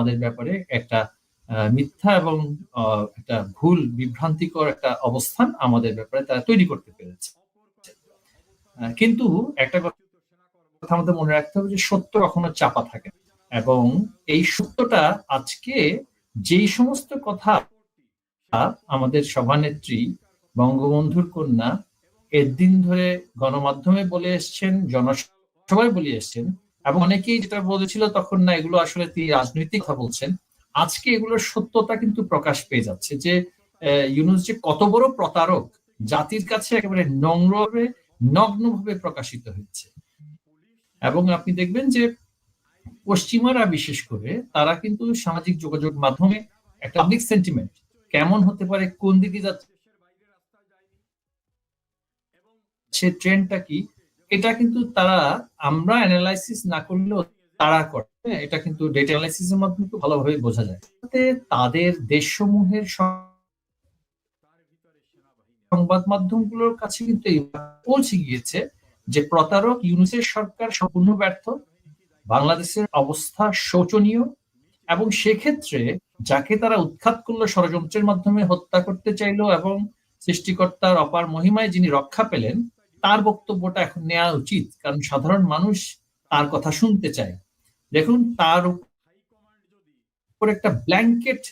আমাদের ব্যাপারে একটা মিথ্যা এবং একটা ভুল বিভ্রান্তিকর একটা অবস্থান আমাদের ব্যাপারে তারা তৈরি করতে পেরেছে। কিন্তু একটা কথা আমাদের মনে রাখতে হবে যে সত্য কখনো চাপা থাকে না। এবং এই সত্যটা আজকে যেই সমস্ত কথা আমাদের সভানেত্রী বঙ্গবন্ধুর কন্যা এর দিন ধরে গণমাধ্যমে বলে এসছেন, জনসভায় বলে এসছেন, এবং অনেকেই যেটা বলেছিল তখন না এগুলো আসলে তিনি রাজনৈতিক কথা বলছেন, আজকে এগুলোর সত্যতা কিন্তু প্রকাশ পেয়ে যাচ্ছে যে ইউনূস যে কত বড় প্রতারক জাতির কাছে একেবারে নম্রভাবে নগ্নভাবে প্রকাশিত হচ্ছে। এবং আপনি দেখবেন যে পশ্চিমারা বিশেষ করে তারা কিন্তু সামাজিক যোগাযোগ মাধ্যমে একটা পাবলিক সেন্টিমেন্ট কেমন হতে পারে, কোন দিকে যাচ্ছে, ট্রেন্ডটা কি, এটা কিন্তু তারা আমরা অ্যানালাইসিস না করলেও তারা করে। এটা কিন্তু ডেটা অ্যানালাইসিসের মাধ্যমে খুব ভালোভাবে বোঝা যায়। তাদের দেশসমূহের সংবাদ মাধ্যমগুলোর কাছে কিন্তু পৌঁছে গিয়েছে যে প্রতারক ইউনূসের সরকার সম্পূর্ণ ব্যর্থ, বাংলাদেশের অবস্থা শোচনীয়, এবং সেক্ষেত্রে যাকে তারা উৎখাত করলো ষড়যন্ত্রের মাধ্যমে হত্যা করতে চাইলো এবং সৃষ্টিকর্তার অপার মহিমায় যিনি রক্ষা পেলেন তার বক্তব্যটা এখন নেওয়া উচিত, কারণ সাধারণ মানুষ তার কথা শুনতে চায়। দেখুন, তার উপর একটা ব্ল্যাঙ্কেট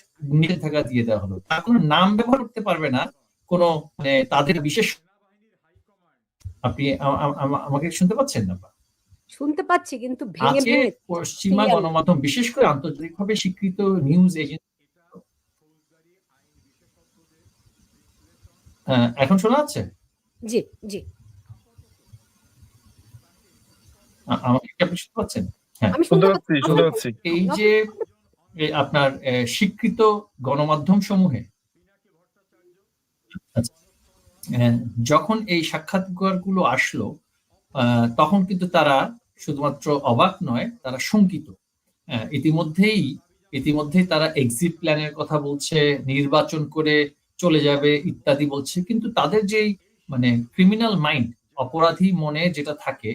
নিষেধাজ্ঞা দিয়ে দেওয়া হলো, তার কোনো নাম ব্যবহার করতে পারবে না, কোনো মানে তাদের বিশেষ। আপনি আমাকে শুনতে পাচ্ছেন না? শুনতে পাচ্ছি, কিন্তু ভেঙে আজকে ভেঙে পশ্চিমা গণমাধ্যম বিশেষ করে আন্তর্জাতিকভাবে স্বীকৃত নিউজ এজেন্সি। এখন শোনা যাচ্ছে? জি জি, আমাকে কি আপনি শুনতে পাচ্ছেন? হ্যাঁ, আমি শুনতে পাচ্ছি। এই যে আপনার স্বীকৃত গণমাধ্যম সমূহে যখন এই সাক্ষাৎকারগুলো আসলো তখন কিন্তু তারা শুধুমাত্র অবাক নয়, তারা শঙ্কিত। ইতিমধ্যেই তারা এক্সিট প্ল্যানের কথা বলছে, নির্বাচন করে চলে যাবে ইত্যাদি বলছে, কিন্তু তাদের যেই মানে ক্রিমিনাল মাইন্ড, অপরাধী মনে যেটা থাকে,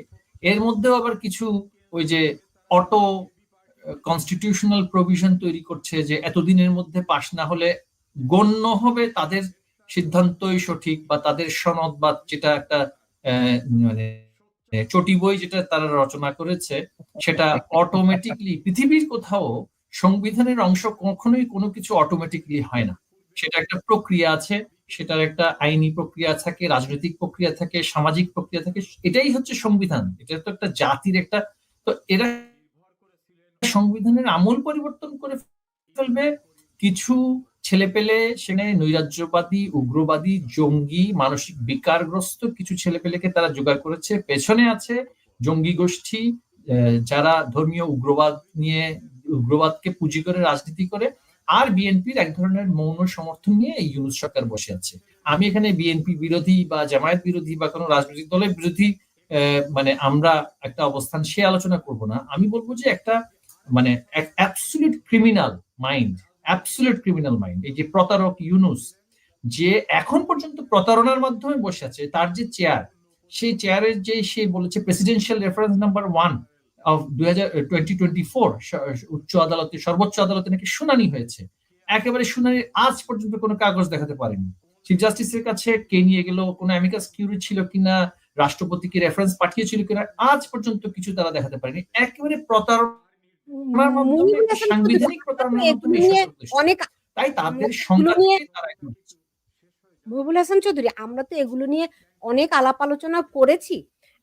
এর মধ্যেও আবার কিছু ওই যে অটো কনস্টিটিউশনাল প্রভিশন তৈরি করছে যে এতদিনের মধ্যে পাশ না হলে গণ্য হবে তাদের সিদ্ধান্তই সঠিক, বা তাদের সনদ বা যেটা একটা মানে চটি বই যেটা তারা রচনা করেছে সেটা অটোমেটিকলি পৃথিবীর কোথাও সংবিধানের অংশ কখনোই কোনো কিছু অটোমেটিকলি হয় না। সেটা একটা প্রক্রিয়া আছে, সেটার একটা আইনি প্রক্রিয়া থাকে, রাজনৈতিক প্রক্রিয়া থাকে, সামাজিক প্রক্রিয়া থাকে। এটাই হচ্ছে সংবিধান, এটা তো একটা জাতির একটা। তো এরা সংবিধানের আমূল পরিবর্তন করে ফেলবে, কিছু ছেলেপেলে সেখানে নৈরাজ্যবাদী, উগ্রবাদী, জঙ্গি, মানসিক বিকারগ্রস্ত কিছু ছেলেপেলেকে তারা জোগাড় করেছে। পেছনে আছে জঙ্গি গোষ্ঠী যারা ধর্মীয় উগ্রবাদ নিয়ে, উগ্রবাদকে পুঁজি করে রাজনীতি করে, আর বিএনপির এক ধরনের মৌন সমর্থন নিয়ে এই ইউনূস সরকার বসে আছে। আমি এখানে বিএনপি বিরোধী বা জামায়াত বিরোধী বা কোনো রাজনৈতিক দলের বিরোধী মানে আমরা একটা অবস্থান সে আলোচনা করব না। আমি বলবো যে একটা মানে absolute criminal mind, absolute criminal mind, এই যে প্রতারক ইউনূস যে এখন পর্যন্ত প্রতারণার মাধ্যমে বসে আছে, তার যে চেয়ার, সেই চেয়ারের যে সে বলেছে প্রেসিডেন্সিয়াল রেফারেন্স নাম্বার 1 অফ 2024 উচ্চ আদালতে, সর্বোচ্চ আদালতে নাকি শুনানি হয়েছে, একেবারে শুনানির আজ পর্যন্ত কোনো কাগজ দেখাতে পারেনি। চিফ জাস্টিসের কাছে কে নিয়ে গেল, কোনো অ্যামিকাস কিউরি ছিল কিনা, রাষ্ট্রপতিকে রেফারেন্স পাঠিয়েছিল কিনা, আজ পর্যন্ত কিছু তারা দেখাতে পারেনি। একেবারে প্রতারণার মাধ্যমে, সাংবিধানিক প্রতারণার মাধ্যমে তাই তাদের মহিবুল হাসান চৌধুরী, আমরা তো এগুলো নিয়ে অনেক আলাপ আলোচনা করেছি।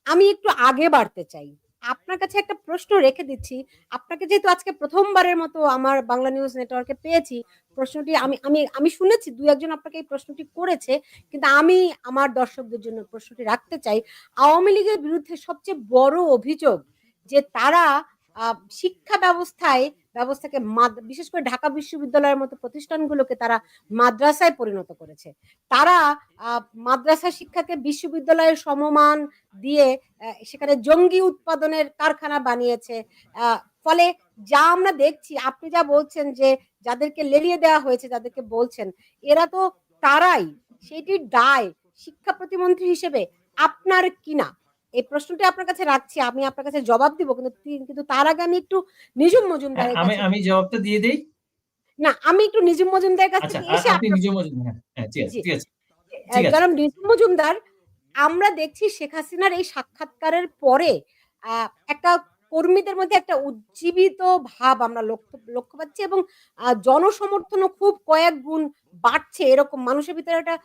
আমি একটু আগে বাড়তে চাই, আপনার কাছে একটা প্রশ্ন রেখে দিচ্ছি। আপনাকে যেহেতু আজকে প্রথমবারের মতো আমার বাংলা নিউজ নেটওয়ার্কে পেয়েছি, প্রশ্নটি আমি আমি আমি শুনেছি দুই একজন আপনাকে এই প্রশ্নটি করেছে, কিন্তু আমি আমার দর্শকদের জন্য প্রশ্নটি রাখতে চাই। আওয়ামী লীগের বিরুদ্ধে সবচেয়ে বড় অভিযোগ যে তারা শিক্ষা ব্যবস্থাকে বিশেষ করে ঢাকা বিশ্ববিদ্যালয়ের মতো প্রতিষ্ঠানগুলোকে তারা মাদ্রাসায় পরিণত করেছে। তারা মাদ্রাসা শিক্ষাকে বিশ্ববিদ্যালয়ের সমমান দিয়ে সেখানে জঙ্গি উৎপাদনের কারখানা বানিয়েছে। ফলে যা আমরা দেখছি, আপনি যা বলছেন যে যাদেরকে লেলিয়ে দেওয়া হয়েছে, যাদেরকে বলছেন এরা তো তারাই, সেটির দায় শিক্ষা প্রতিমন্ত্রী হিসেবে আপনার কিনা? এই প্রশ্নটা আপনার কাছে রাখছি, আমি আপনার কাছে জবাব দিব, কিন্তু তার আগে আমি একটু নিজুম মজুমদারের আমি কাছে আমি জবাবটা দিয়ে দেই। না, আমি একটু নিজুম মজুমদারের কাছ আচ্ছা, থেকে এসে আপনি আপনার নিজের মধ্যে, হ্যাঁ হ্যাঁ, ঠিক আছে জি ঠিক আছে ঠিক আছে। জনাব নিজুম মজুমদার, আমরা দেখছি শেখ হাসিনার এই সাক্ষাৎকারের পরে একটা কর্মীদের মধ্যে একটা উজ্জীবিত ভাব আমরা লক্ষ্য পাচ্ছি, এবং জনসমর্থনও খুব কয়েক গুণ বাড়ছে, এরকম মানুষের ভিতরে একটা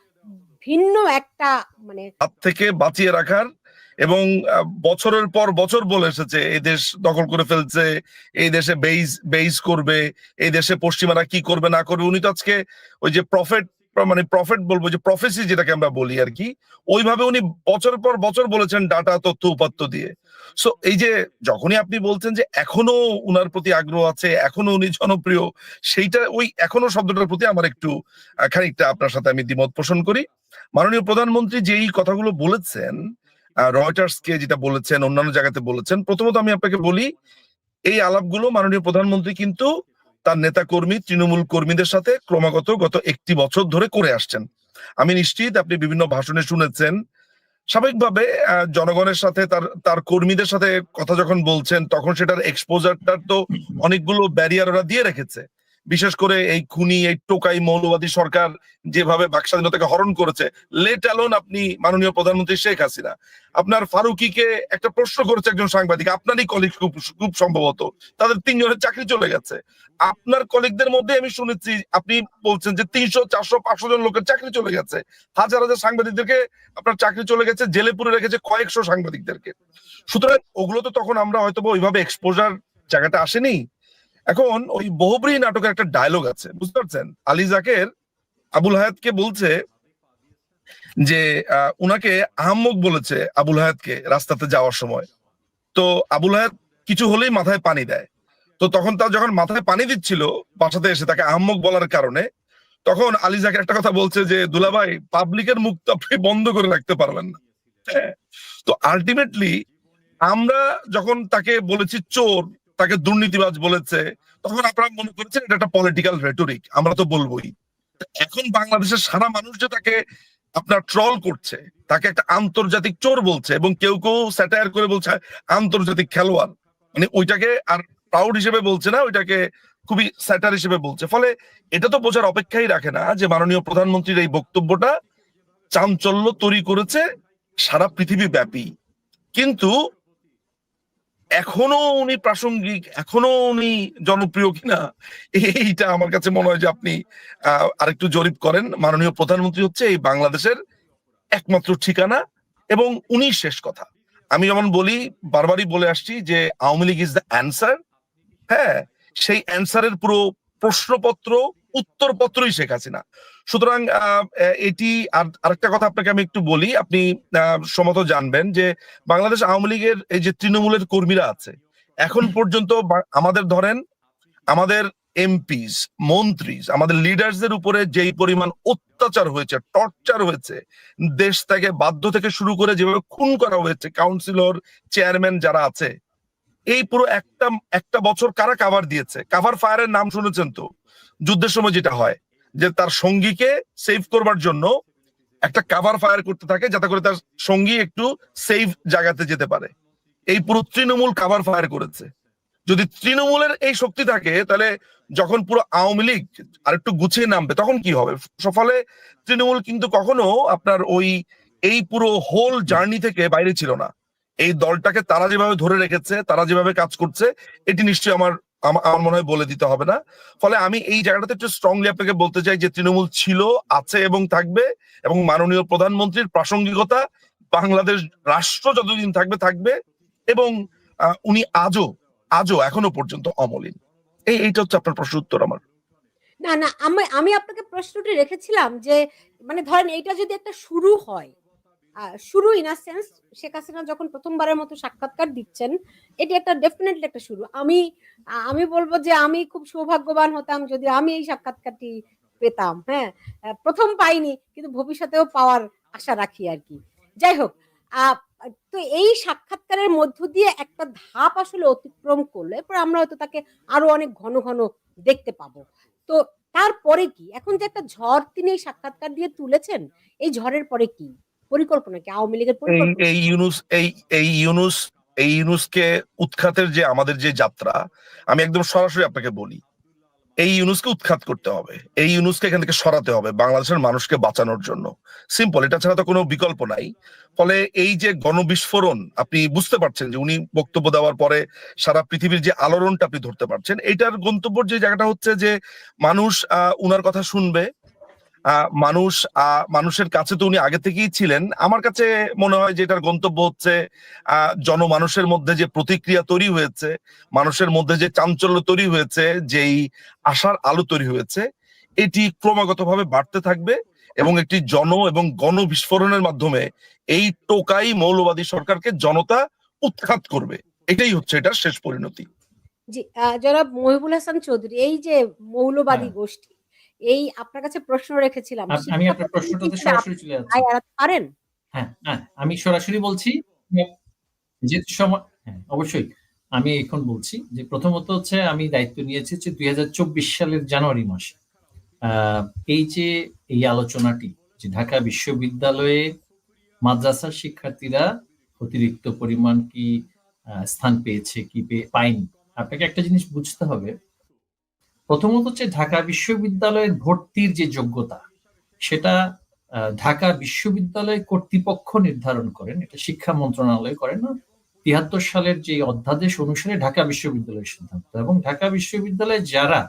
ভিন্ন একটা মানে হাত থেকে বাঁচিয়ে রাখার, এবং বছরের পর বছর বলে এসেছে এই দেশ দখল করে ফেলছে, এই দেশে বেইজ করবে, এই দেশে পশ্চিমারা কি করবে না করবে। উনি তো আজকে ওই যে প্রফেট বলবো, যে প্রফেসি যেটাকে আমরা বলি আর কি, ওইভাবে উনি বছর পর বছর বলেছেন ডাটা তথ্য উপাত্ত দিয়ে। সো এই যে যখনই আপনি বলছেন যে এখনো উনার প্রতি আগ্রহ আছে, এখনো উনি জনপ্রিয়, সেইটা ওই এখনো শব্দটার প্রতি আমার একটু খানিকটা আপনার সাথে আমি দ্বিমত পোষণ করি। মাননীয় প্রধানমন্ত্রী যেই কথাগুলো বলেছেন, রয়টার্স কে যেটা বলেছেন, অন্যান্য জায়গাতে বলেছেন, প্রথমত আমি আপনাকে বলি এই আলাপগুলো মাননীয় প্রধানমন্ত্রী কিন্তু তার নেতা কর্মী, তৃণমূল কর্মীদের সাথে ক্রমাগত গত একটি বছর ধরে করে আসছেন। আমি নিশ্চিত আপনি বিভিন্ন ভাষণে শুনেছেন। স্বাভাবিকভাবে জনগণের সাথে তার কর্মীদের সাথে কথা যখন বলছেন, তখন সেটার এক্সপোজারটার তো অনেকগুলো ব্যারিয়ার ওরা দিয়ে রেখেছে। বিশেষ করে এই খুনি, এই টোকাই মৌলবাদী সরকার যেভাবে বাক স্বাধীনতাকে হরণ করেছে, লেট অ্যালোন আপনি মাননীয় প্রধানমন্ত্রী শেখ হাসিনা, আপনার ফারুকিকে একটা প্রশ্ন করেছে একজন সাংবাদিক, আপনারই কলিগ খুব খুব সম্ভবত, তাদের 3 জনের চাকরি চলে গেছে। আপনার কলিগদের মধ্যে আমি শুনেছি আপনি বলছেন যে 300, 400, 500 জন লোকের চাকরি চলে গেছে, হাজার হাজার সাংবাদিকদেরকে আপনার চাকরি চলে গেছে, জেলে পুরে রেখেছে কয়েকশো সাংবাদিকদেরকে। সুতরাং ওগুলো তো তখন আমরা হয়তো ওইভাবে এক্সপোজার জায়গাটা আসেনি। এখন ওই বহুব্রীহি নাটকের একটা ডায়লগ আছে, বুঝতে পারছেন, আলী জাকের আবুল হায়াতকে বলছে যে উনাকে আহাম্মক বলেছে আবুল হায়াতকে রাস্তাতে যাওয়ার সময়। তো আবুল হায়াত কিছু হলেই মাথায় পানি দেয়। তো তখন তার যখন মাথায় পানি দিচ্ছিল বাসাতে এসে তাকে আহাম্মক বলার কারণে, তখন আলী জাকের একটা কথা বলছে যে দুলাভাই, পাবলিকের মুখ তো আপনি বন্ধ করে রাখতে পারবেন না। হ্যাঁ। তো আলটিমেটলি আমরা যখন তাকে বলেছি চোর, তাকে দুর্নীতিবাজ বলেছে, তখন আপনারা মনে করেছেন এটা একটা পলিটিক্যাল রেটরিক, আমরা তো বলবোই। এখন বাংলাদেশের সারা মানুষ যে তাকে আপনার ট্রল করছে, তাকে একটা আন্তর্জাতিক চোর বলছে, এবং কেউ কেউ স্যাটায়ার করে বলছে আন্তর্জাতিক খেলোয়াড়, মানে ওইটাকে আর প্রাউড হিসেবে বলছে না, ওইটাকে খুবই স্যাটার হিসেবে বলছে। ফলে এটা তো বোঝার অপেক্ষাই রাখে না যে মাননীয় প্রধানমন্ত্রীর এই বক্তব্যটা চাঞ্চল্য তৈরি করেছে সারা পৃথিবী ব্যাপী। কিন্তু এখনো উনি প্রাসঙ্গিক, এখনো উনি জনপ্রিয় কিনা, এইটা আমার কাছে মনে হয় যে আপনি আরেকটু জরিপ করেন। মাননীয় প্রধানমন্ত্রী হচ্ছে এই বাংলাদেশের একমাত্র ঠিকানা, এবং উনি শেষ কথা। আমি যেমন বলি, বারবারই বলে আসছি যে Awami League is the answer. হ্যাঁ, সেই অ্যান্সারের পুরো প্রশ্নপত্র, উত্তরপত্রই শেখ হাসিনা। সুতরাং এটি আরেকটা কথা আপনাকে আমি একটু বলি, আপনি সম্ভবত জানবেন যে বাংলাদেশ আওয়ামী লীগের এই যে তৃণমূলের কর্মীরা আছে, এখন পর্যন্ত আমাদের ধরেন আমাদের এমপিস, মন্ত্রী, আমাদের লিডার্সদের উপরে যেই পরিমাণ অত্যাচার হয়েছে, টর্চার হয়েছে, দেশ থেকে বাধ্য থেকে শুরু করে যেভাবে খুন করা হয়েছে, কাউন্সিলর, চেয়ারম্যান যারা আছে, এই পুরো একটা বছর কারা কাভার দিয়েছে? কাভার ফায়ারের নাম শুনেছেন তো? যুদ্ধের সময় যেটা হয় যে তার সঙ্গীকে সেভ করবার জন্য একটা কাভার ফায়ার করতে থাকে, যাতে করে তার সঙ্গী একটু সেফ জায়গাতে যেতে পারে। এই পুরো তৃণমূল কাভার ফায়ার করেছে। যদি তৃণমূলের এই শক্তি থাকে, তাহলে যখন পুরো আওয়ামী লীগ আরেকটু গুছিয়ে নামবে তখন কি হবে? ফলে তৃণমূল কিন্তু কখনো আপনার এই পুরো হোল জার্নি থেকে বাইরে ছিল না। এই দলটাকে তারা যেভাবে ধরে রেখেছে, তারা যেভাবে কাজ করছে, এটি নিশ্চয়ই আমার মনে হয় বলে দিতে হবে না। ফলে আমি এই জায়গাটাতে একটু স্ট্রংলি আপনাকে বলতে চাই যে তৃণমূল ছিল, আছে এবং থাকবে, এবং মাননীয় প্রধানমন্ত্রীর প্রাসঙ্গিকতা বাংলাদেশ রাষ্ট্র যতদিন থাকবে থাকবে, এবং উনি আজও এখনো পর্যন্ত অমলিন। এইটা হচ্ছে আপনার প্রশ্ন উত্তর আমার। না না, আমি আপনাকে প্রশ্নটি রেখেছিলাম যে মানে ধরেন এইটা যদি একটা শুরু হয়, শুরু in a sense Sheikh Hasina যখন প্রথমবারের মতো সাক্ষাৎকার দিচ্ছেন, এটি একটা ডেফিনেটলি একটা শুরু। আমি বলবো যে আমি খুব সৌভাগ্যবান হতাম যদি আমি এই সাক্ষাৎকারটি পেতাম। হ্যাঁ, প্রথম পাইনি, কিন্তু ভবিষ্যতেও পাওয়ার আশা রাখি আর কি। যাই হোক, তো এই সাক্ষাৎকারের মধ্য দিয়ে একটা ধাপ আসলে অতিক্রম করলো, এরপর আমরা হয়তো তাকে আরো অনেক ঘন ঘন দেখতে পাবো। তো তারপরে কি, এখন যে একটা ঝড় তিনি এই সাক্ষাৎকার দিয়ে তুলেছেন, এই ঝড়ের পরে কি? পরিকল্পনা কি, আওয়ামী লীগের এই পরিকল্পনা? এই ইউনুস এই এই ইউনুস এই ইউনুসকে উৎখাতের যে আমাদের যে যাত্রা, আমি একদম সরাসরি আপনাকে বলি, এই ইউনুসকে উৎখাত করতে হবে, এই ইউনুসকে এখান থেকে সরাতে হবে বাংলাদেশের মানুষকে বাঁচানোর জন্য। সিম্পল, এটা ছাড়া তো কোনো বিকল্প নাই। ফলে এই যে গণবিস্ফোরণ, আপনি বুঝতে পারছেন যে উনি বক্তব্য দেওয়ার পরে সারা পৃথিবীর যে আলোড়নটা আপনি ধরতে পারছেন, এইটার গন্তব্যের যে জায়গাটা হচ্ছে যে মানুষ উনার কথা শুনবে। মানুষ মানুষের কাছে তো উনি আগে থেকেই ছিলেন। আমার কাছে মনে হয় যে এটার গন্তব্য হচ্ছে জনমানুষের মধ্যে যে প্রতিক্রিয়া তৈরি হয়েছে, মানুষের মধ্যে যে চাঞ্চল্য তৈরি হয়েছে, যেই আশার আলো তৈরি হয়েছে, এটি ক্রমাগতভাবে বাড়তে থাকবে এবং একটি এবং গণবিস্ফোরণের মাধ্যমে এই টোকাই মৌলবাদী সরকারকে জনতা উৎখাত করবে। এটাই হচ্ছে এটার শেষ পরিণতি। জি, জনাব মহিবুল হাসান চৌধুরী, এই যে মৌলবাদী হ্যাঁ, গোষ্ঠী, এই আপনার কাছে প্রশ্ন রেখেছিলাম, আমি আপনার শিক্ষাপ্রতিমন্ত্রী প্রশ্নটাতে হিসেবে সরাসরি আপনি চলে যাচ্ছি। দায় এড়াতে পারেন? হ্যাঁ, হ্যাঁ, আমি সরাসরি বলছি। যেহেতু সময়, হ্যাঁ অবশ্যই আমি এখন বলছি যে প্রথমত হচ্ছে আমি দায়িত্ব নিয়েছি যে 2024 সালের জানুয়ারি মাসে আহ, এই আলোচনাটি যে ঢাকা বিশ্ববিদ্যালয়ে মাদ্রাসার শিক্ষার্থীরা অতিরিক্ত পরিমাণ কি স্থান পেয়েছে কি পায়নি। আপনাকে একটা জিনিস বুঝতে হবে, প্রথমত হচ্ছে ঢাকা বিশ্ববিদ্যালয়ের ভর্তির যে যোগ্যতা, সেটা ঢাকা বিশ্ববিদ্যালয় কর্তৃপক্ষ নির্ধারণ করেন, এটা শিক্ষা মন্ত্রণালয় করেন না। 73 সালের যে অধ্যাদেশ অনুসারে ঢাকা বিশ্ববিদ্যালয়ের সিদ্ধান্ত, এবং ঢাকা বিশ্ববিদ্যালয়ে যারা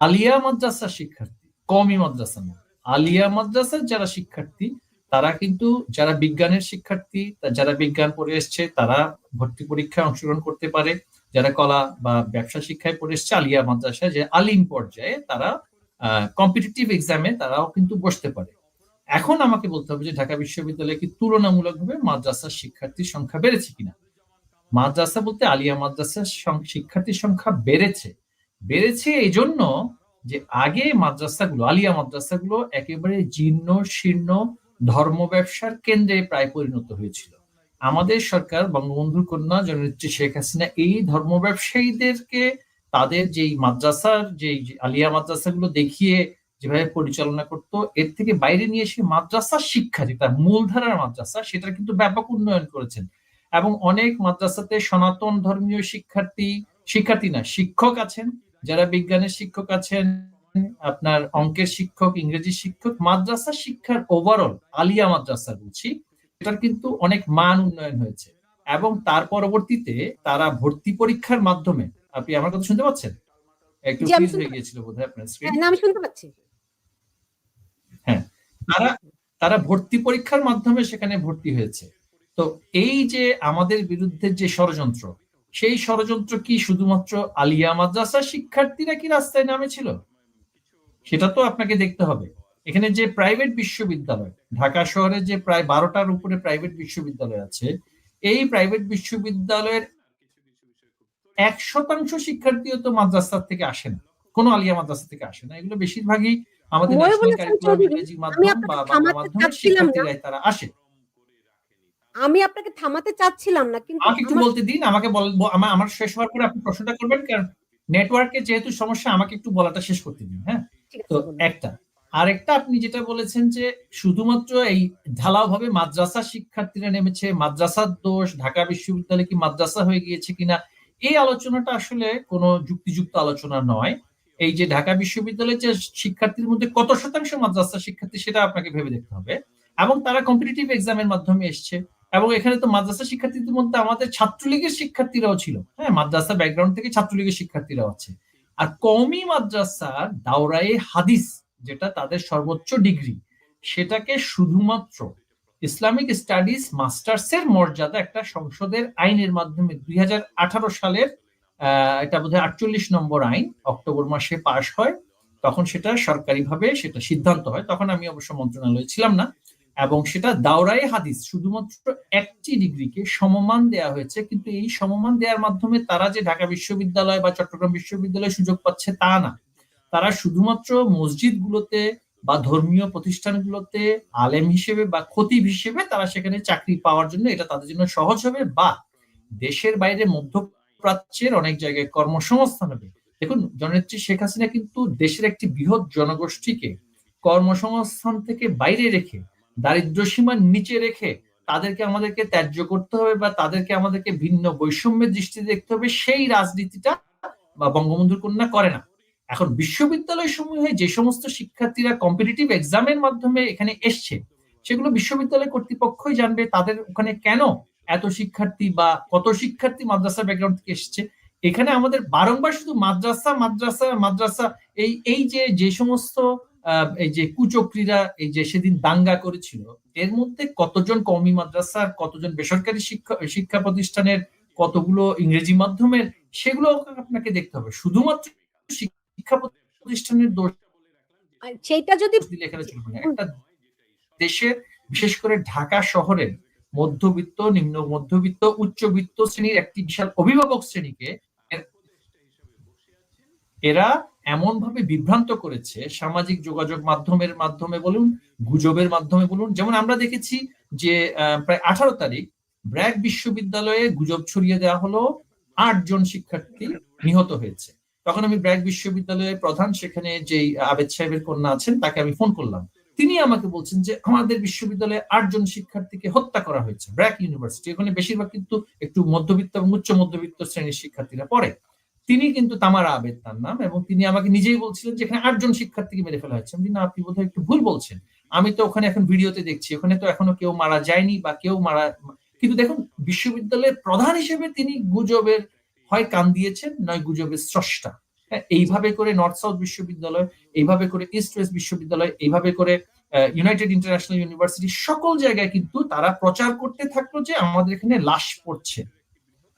আলিয়া মাদ্রাসার শিক্ষার্থী, কওমি মাদ্রাসা না, আলিয়া মাদ্রাসার যারা শিক্ষার্থী, তারা কিন্তু যারা বিজ্ঞানের শিক্ষার্থী, যারা বিজ্ঞান পড়ে এসছে তারা ভর্তি পরীক্ষায় অংশগ্রহণ করতে পারে। যারা কলা বা ব্যবসা শিক্ষায় পড়ে এসছে আলিয়া মাদ্রাসায়, যে আলিম পর্যায়ে, তারা কম্পিটিটিভ এক্সামে তারাও কিন্তু বসতে পারে। এখন আমাকে বলতে হবে যে ঢাকা বিশ্ববিদ্যালয়ে কি তুলনামূলকভাবে মাদ্রাসার শিক্ষার্থীর সংখ্যা বেড়েছে কিনা। মাদ্রাসা বলতে আলিয়া মাদ্রাসার শিক্ষার্থীর সংখ্যা বেড়েছে। বেড়েছে এই জন্য যে আগে মাদ্রাসাগুলো, আলিয়া মাদ্রাসাগুলো একেবারে জীর্ণ শীর্ণ ধর্ম ব্যবসার কেন্দ্রে প্রায় পরিণত হয়েছিল। আমাদের সরকার, বঙ্গবন্ধুর কন্যা জননেত্রী শেখ হাসিনা, এই ধর্ম ব্যবসায়ীদেরকে তাদের যেই মাদ্রাসার যে আলিয়া মাদ্রাসাগুলো দেখিয়ে যেভাবে পরিচালনা করত, এর থেকে বাইরে নিয়ে এসে মাদ্রাসার শিক্ষা, যেটা মূলধারার মাদ্রাসা, সেটার কিন্তু ব্যাপক উন্নয়ন করেছেন। এবং অনেক মাদ্রাসাতে সনাতন ধর্মীয় শিক্ষার্থী না, শিক্ষক আছেন, যারা বিজ্ঞানের শিক্ষক আছেন, আপনার অঙ্কের শিক্ষক, ইংরেজি শিক্ষক। মাদ্রাসা শিক্ষার ওভারঅল, আলিয়া মাদ্রাসা বলছি, এটার কিন্তু অনেক মান উন্নয়ন হয়েছে। এবং তার পরবর্তীতে তারা ভর্তি পরীক্ষার মাধ্যমে, আপনি আমার কথা শুনতে পাচ্ছেন? একটু জি, আমি ফ্রিজ শুনতে হয়ে গিয়েছিল বোধহয় আপনার স্ক্রিন। হ্যাঁ, না, আমি শুনতে পাচ্ছি। হ্যাঁ, তারা তারা ভর্তি পরীক্ষার মাধ্যমে সেখানে ভর্তি হয়েছে। তো এই যে আমাদের বিরুদ্ধে যে ষড়যন্ত্র, সেই ষড়যন্ত্র কি শুধুমাত্র আলিয়া মাদ্রাসার শিক্ষার্থীরা কি রাস্তায় নামেছিল? সেটা তো আপনাকে দেখতে হবে। এখানে যে প্রাইভেট বিশ্ববিদ্যালয়, ঢাকা শহরে যে প্রায় 12টার উপরে প্রাইভেট বিশ্ববিদ্যালয় আছে, এই প্রাইভেট বিশ্ববিদ্যালয়ের 1% শিক্ষার্থীও তো মাদ্রাসা থেকে আসে না, কোনো আলিয়া মাদ্রাসা থেকে আসে না। এগুলো বেশিরভাগই আমাদের মহিবুল ন্যাশনাল হাসান কারিকুলাম, চৌধুরী, ইংরেজি আমি মাধ্যম বা আপনাকে বাংলা থামাতে মাধ্যমের চাচ্ছিলাম না, শিক্ষার্থীরাই তারা আসে। আমি আপনাকে থামাতে চাচ্ছিলাম না, কিন্তু আমাকে একটু আমার বলতে দিন, আমাকে বলবো, আমার শেষ হওয়ার পরে আপনি প্রশ্নটা করবেন, কারণ নেটওয়ার্কের যেহেতু সমস্যা, আমাকে একটু বলাটা শেষ করতে দিন। হ্যাঁ, ঠিক তো আছে, বলুন। একটা, আরেকটা, আপনি যেটা বলেছেন যে শুধুমাত্র এই ঢালাও ভাবে মাদ্রাসা শিক্ষার্থীরা নেমেছে, মাদ্রাসার দোষ, ঢাকা বিশ্ববিদ্যালয় কি মাদ্রাসা হয়ে গিয়েছে কিনা, এই আলোচনাটা আসলে কোনো যুক্তিযুক্ত আলোচনা নয়। এই যে ঢাকা বিশ্ববিদ্যালয়ের যে শিক্ষার্থীর মধ্যে কত শতাংশ মাদ্রাসা শিক্ষার্থী, সেটা আপনাকে ভেবে দেখতে হবে। এবং তারা কম্পিটিটিভ এক্সামের মাধ্যমে এসছে। এবং এখানে তো মাদ্রাসা শিক্ষার্থীদের মধ্যে আমাদের ছাত্রলীগের শিক্ষার্থীরাও ছিল। হ্যাঁ, মাদ্রাসা ব্যাকগ্রাউন্ড থেকে ছাত্রলীগের শিক্ষার্থীরাও আছে। আর কওমি মাদ্রাসার দাওরায়ে হাদিস, যেটা তাদের সর্বোচ্চ ডিগ্রি, সেটাকে শুধুমাত্র ইসলামিক স্টাডিজ মাস্টার্সের মর্যাদা একটা সংসদের আইনের মাধ্যমে 2018 সালের এটা বোধহয় 48 নম্বর আইন অক্টোবর মাসে পাশ হয়। তখন সেটা সরকারিভাবে সেটা সিদ্ধান্ত হয়, তখন আমি অবশ্য মন্ত্রণালয়ে ছিলাম না। এবং সেটা দাওরায়ে হাদিস শুধুমাত্র একটি ডিগ্রিকে সমমান দেয়া হয়েছে। কিন্তু এই সমমান দেওয়ার মাধ্যমে তারা যে ঢাকা বিশ্ববিদ্যালয় বা চট্টগ্রাম বিশ্ববিদ্যালয় সুযোগ পাচ্ছে তা না। তারা শুধুমাত্র মসজিদগুলোতে বা ধর্মীয় প্রতিষ্ঠানগুলোতে আলেম হিসেবে বা খতিব হিসেবে তারা সেখানে চাকরি পাওয়ার জন্য এটা তাদের জন্য সহজ হবে, বা দেশের বাইরে মধ্যপ্রাচ্যের অনেক জায়গায় কর্মসংস্থান হবে। দেখুন, জননেত্রী শেখ হাসিনা কিন্তু দেশের একটি বৃহৎ জনগোষ্ঠীকে কর্মসংস্থান থেকে বাইরে রেখে দারিদ্র্য সীমার নিচে রেখে তাদেরকে আমাদেরকে ত্যায্য করতে হবে বা তাদেরকে আমাদেরকে ভিন্ন বৈষম্যের দৃষ্টিতে দেখতে হবে, সেই রাজনীতিটা বা বঙ্গবন্ধুর কন্যা করে না। এখন বিশ্ববিদ্যালয় সমূহে যে সমস্ত শিক্ষার্থীরা কম্পিটিটিভ এক্সামের মাধ্যমে এখানে এসছে, সেগুলো বিশ্ববিদ্যালয় কর্তৃপক্ষই জানবে তাদের ওখানে কেন এত শিক্ষার্থী বা কত শিক্ষার্থী মাদ্রাসা ব্যাকগ্রাউন্ড থেকে এসছে। এখানে আমাদের বারংবার শুধু মাদ্রাসা মাদ্রাসা মাদ্রাসা, এই যে সমস্ত এই যে কুচক্রীরা এই যে সেদিন দাঙ্গা করেছিল, এর মধ্যে কতজন কওমি মাদ্রাসার, কতজন বেসরকারি শিক্ষা প্রতিষ্ঠানের, কতগুলো ইংরেজি মাধ্যমের, সেগুলো আপনাকে দেখতে হবে। শুধুমাত্র শিক্ষা প্রতিষ্ঠানের দোষ সেইটা যদি দিলে এখানে চলবে না। একটা দেশের, বিশেষ করে ঢাকা শহরের মধ্যবিত্ত, নিম্ন মধ্যবিত্ত, উচ্চবিত্ত শ্রেণীর একটি বিশাল অভিভাবক শ্রেণীকে এরা এমন ভাবে বিভ্রান্ত করেছে, সামাজিক যোগাযোগ মাধ্যমের মাধ্যমে বলুন, গুজবের মাধ্যমে বলুন। যেমন আমরা দেখেছি যে প্রায় 18 তারিখ ব্র্যাক বিশ্ববিদ্যালয়ে গুজব ছড়িয়ে দেওয়া হলো, 8 জন শিক্ষার্থী নিহত হয়েছে। তখন আমি ব্র্যাক বিশ্ববিদ্যালয়ের প্রধান, সেখানে যে আবেদ সাহেবের কন্যা আছেন, তাকে আমি ফোন করলাম। তিনি আমাকে বলছেন যে আমাদের বিশ্ববিদ্যালয়ে 8 জন শিক্ষার্থীকে হত্যা করা হয়েছে। ব্র্যাক ইউনিভার্সিটি, এখানে বেশিরভাগ কিন্তু একটু মধ্যবিত্ত এবং উচ্চ মধ্যবিত্ত শ্রেণীর শিক্ষার্থীরা পড়ে। তিনি কিন্তু তামারা আবেদ তার নাম, এবং তিনি আমাকে নিজেই বলছিলেন যে এখানে 8 জন শিক্ষার্থীকে মেরে ফেলা হয়েছে। আমি না, আপনি বোধহয় একটু ভুল বলছেন, আমি তো ওখানে এখন ভিডিওতে দেখছি, ওখানে তো এখনো কেউ মারা যায়নি বা কেউ মারা। কিন্তু দেখুন, বিশ্ববিদ্যালয়ের প্রধান হিসেবে তিনি গুজবের হয় কান দিয়েছেন, নয় গুজবের স্রষ্টা। এইভাবে করে নর্থ সাউথ বিশ্ববিদ্যালয়, এইভাবে করে ইস্ট ওয়েস্ট বিশ্ববিদ্যালয়, এইভাবে করে ইউনাইটেড ইন্টারন্যাশনাল ইউনিভার্সিটি, সকল জায়গায় কিন্তু তারা প্রচার করতে থাকলো যে আমাদের এখানে লাশ পড়ছে।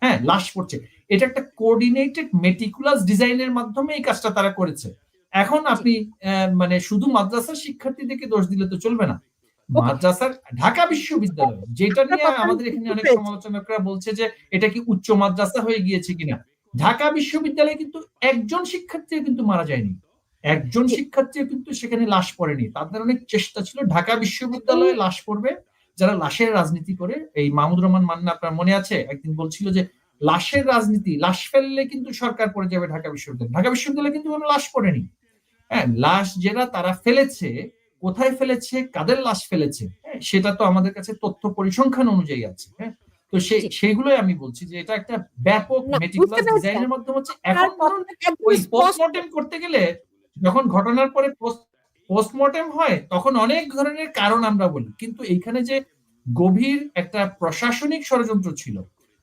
হ্যাঁ, লাশ পড়ছে। এটা একটা কোঅর্ডিনেটেড মেটিকুলাস ডিজাইনের মাধ্যমে এই কাজটা তারা করেছে। এখন আপনি মানে শুধু মাদ্রাসার শিক্ষার্থীদেরকে দোষ দিলে তো চলবে না। মাদ্রাসার ঢাকা বিশ্ববিদ্যালয়, যেটা নিয়ে আমাদের এখানে অনেক সমালোচকরা বলছে যে এটা কি উচ্চ মাদ্রাসা হয়ে গিয়েছে কিনা, ঢাকা বিশ্ববিদ্যালয়ে কিন্তু একজন শিক্ষার্থী কিন্তু মারা যায়নি, একজন শিক্ষার্থী কিন্তু সেখানে লাশ পড়েনি। তাদের অনেক চেষ্টা ছিল ঢাকা বিশ্ববিদ্যালয়ে লাশ পড়বে, যারা লাশের রাজনীতি করে। এই মাহমুদুর রহমান মান্না, আপনার মনে আছে, একদিন বলছিল যে লাশের রাজনীতি, লাশ ফেললে কিন্তু সরকার পড়ে যাবে ঢাকা বিশ্ববিদ্যালয়। ঢাকা বিশ্ববিদ্যালয়ে কিন্তু কোনো লাশ পড়েনি। হ্যাঁ, লাশ যেটা তারা ফেলেছে, কোথায় ফেলেছে, কাদের লাশ ফেলেছে, সেটা তো আমাদের কাছে তথ্য পরিসংখ্যান অনুযায়ী আছে। হ্যাঁ, তো সেইগুলোই আমি বলছি যে এটা একটা ব্যাপক মেটিকুলাস ডিজাইনের মাধ্যমে হচ্ছে। এখন ধরুন ওই পোস্টমর্টেম করতে গেলে, যখন ঘটনার পরে পোস্টমর্টেম হয়, তখন অনেক ধরনের কারণ আমরা বলি, কিন্তু এইখানে যে গভীর একটা প্রশাসনিক ষড়যন্ত্র ছিল,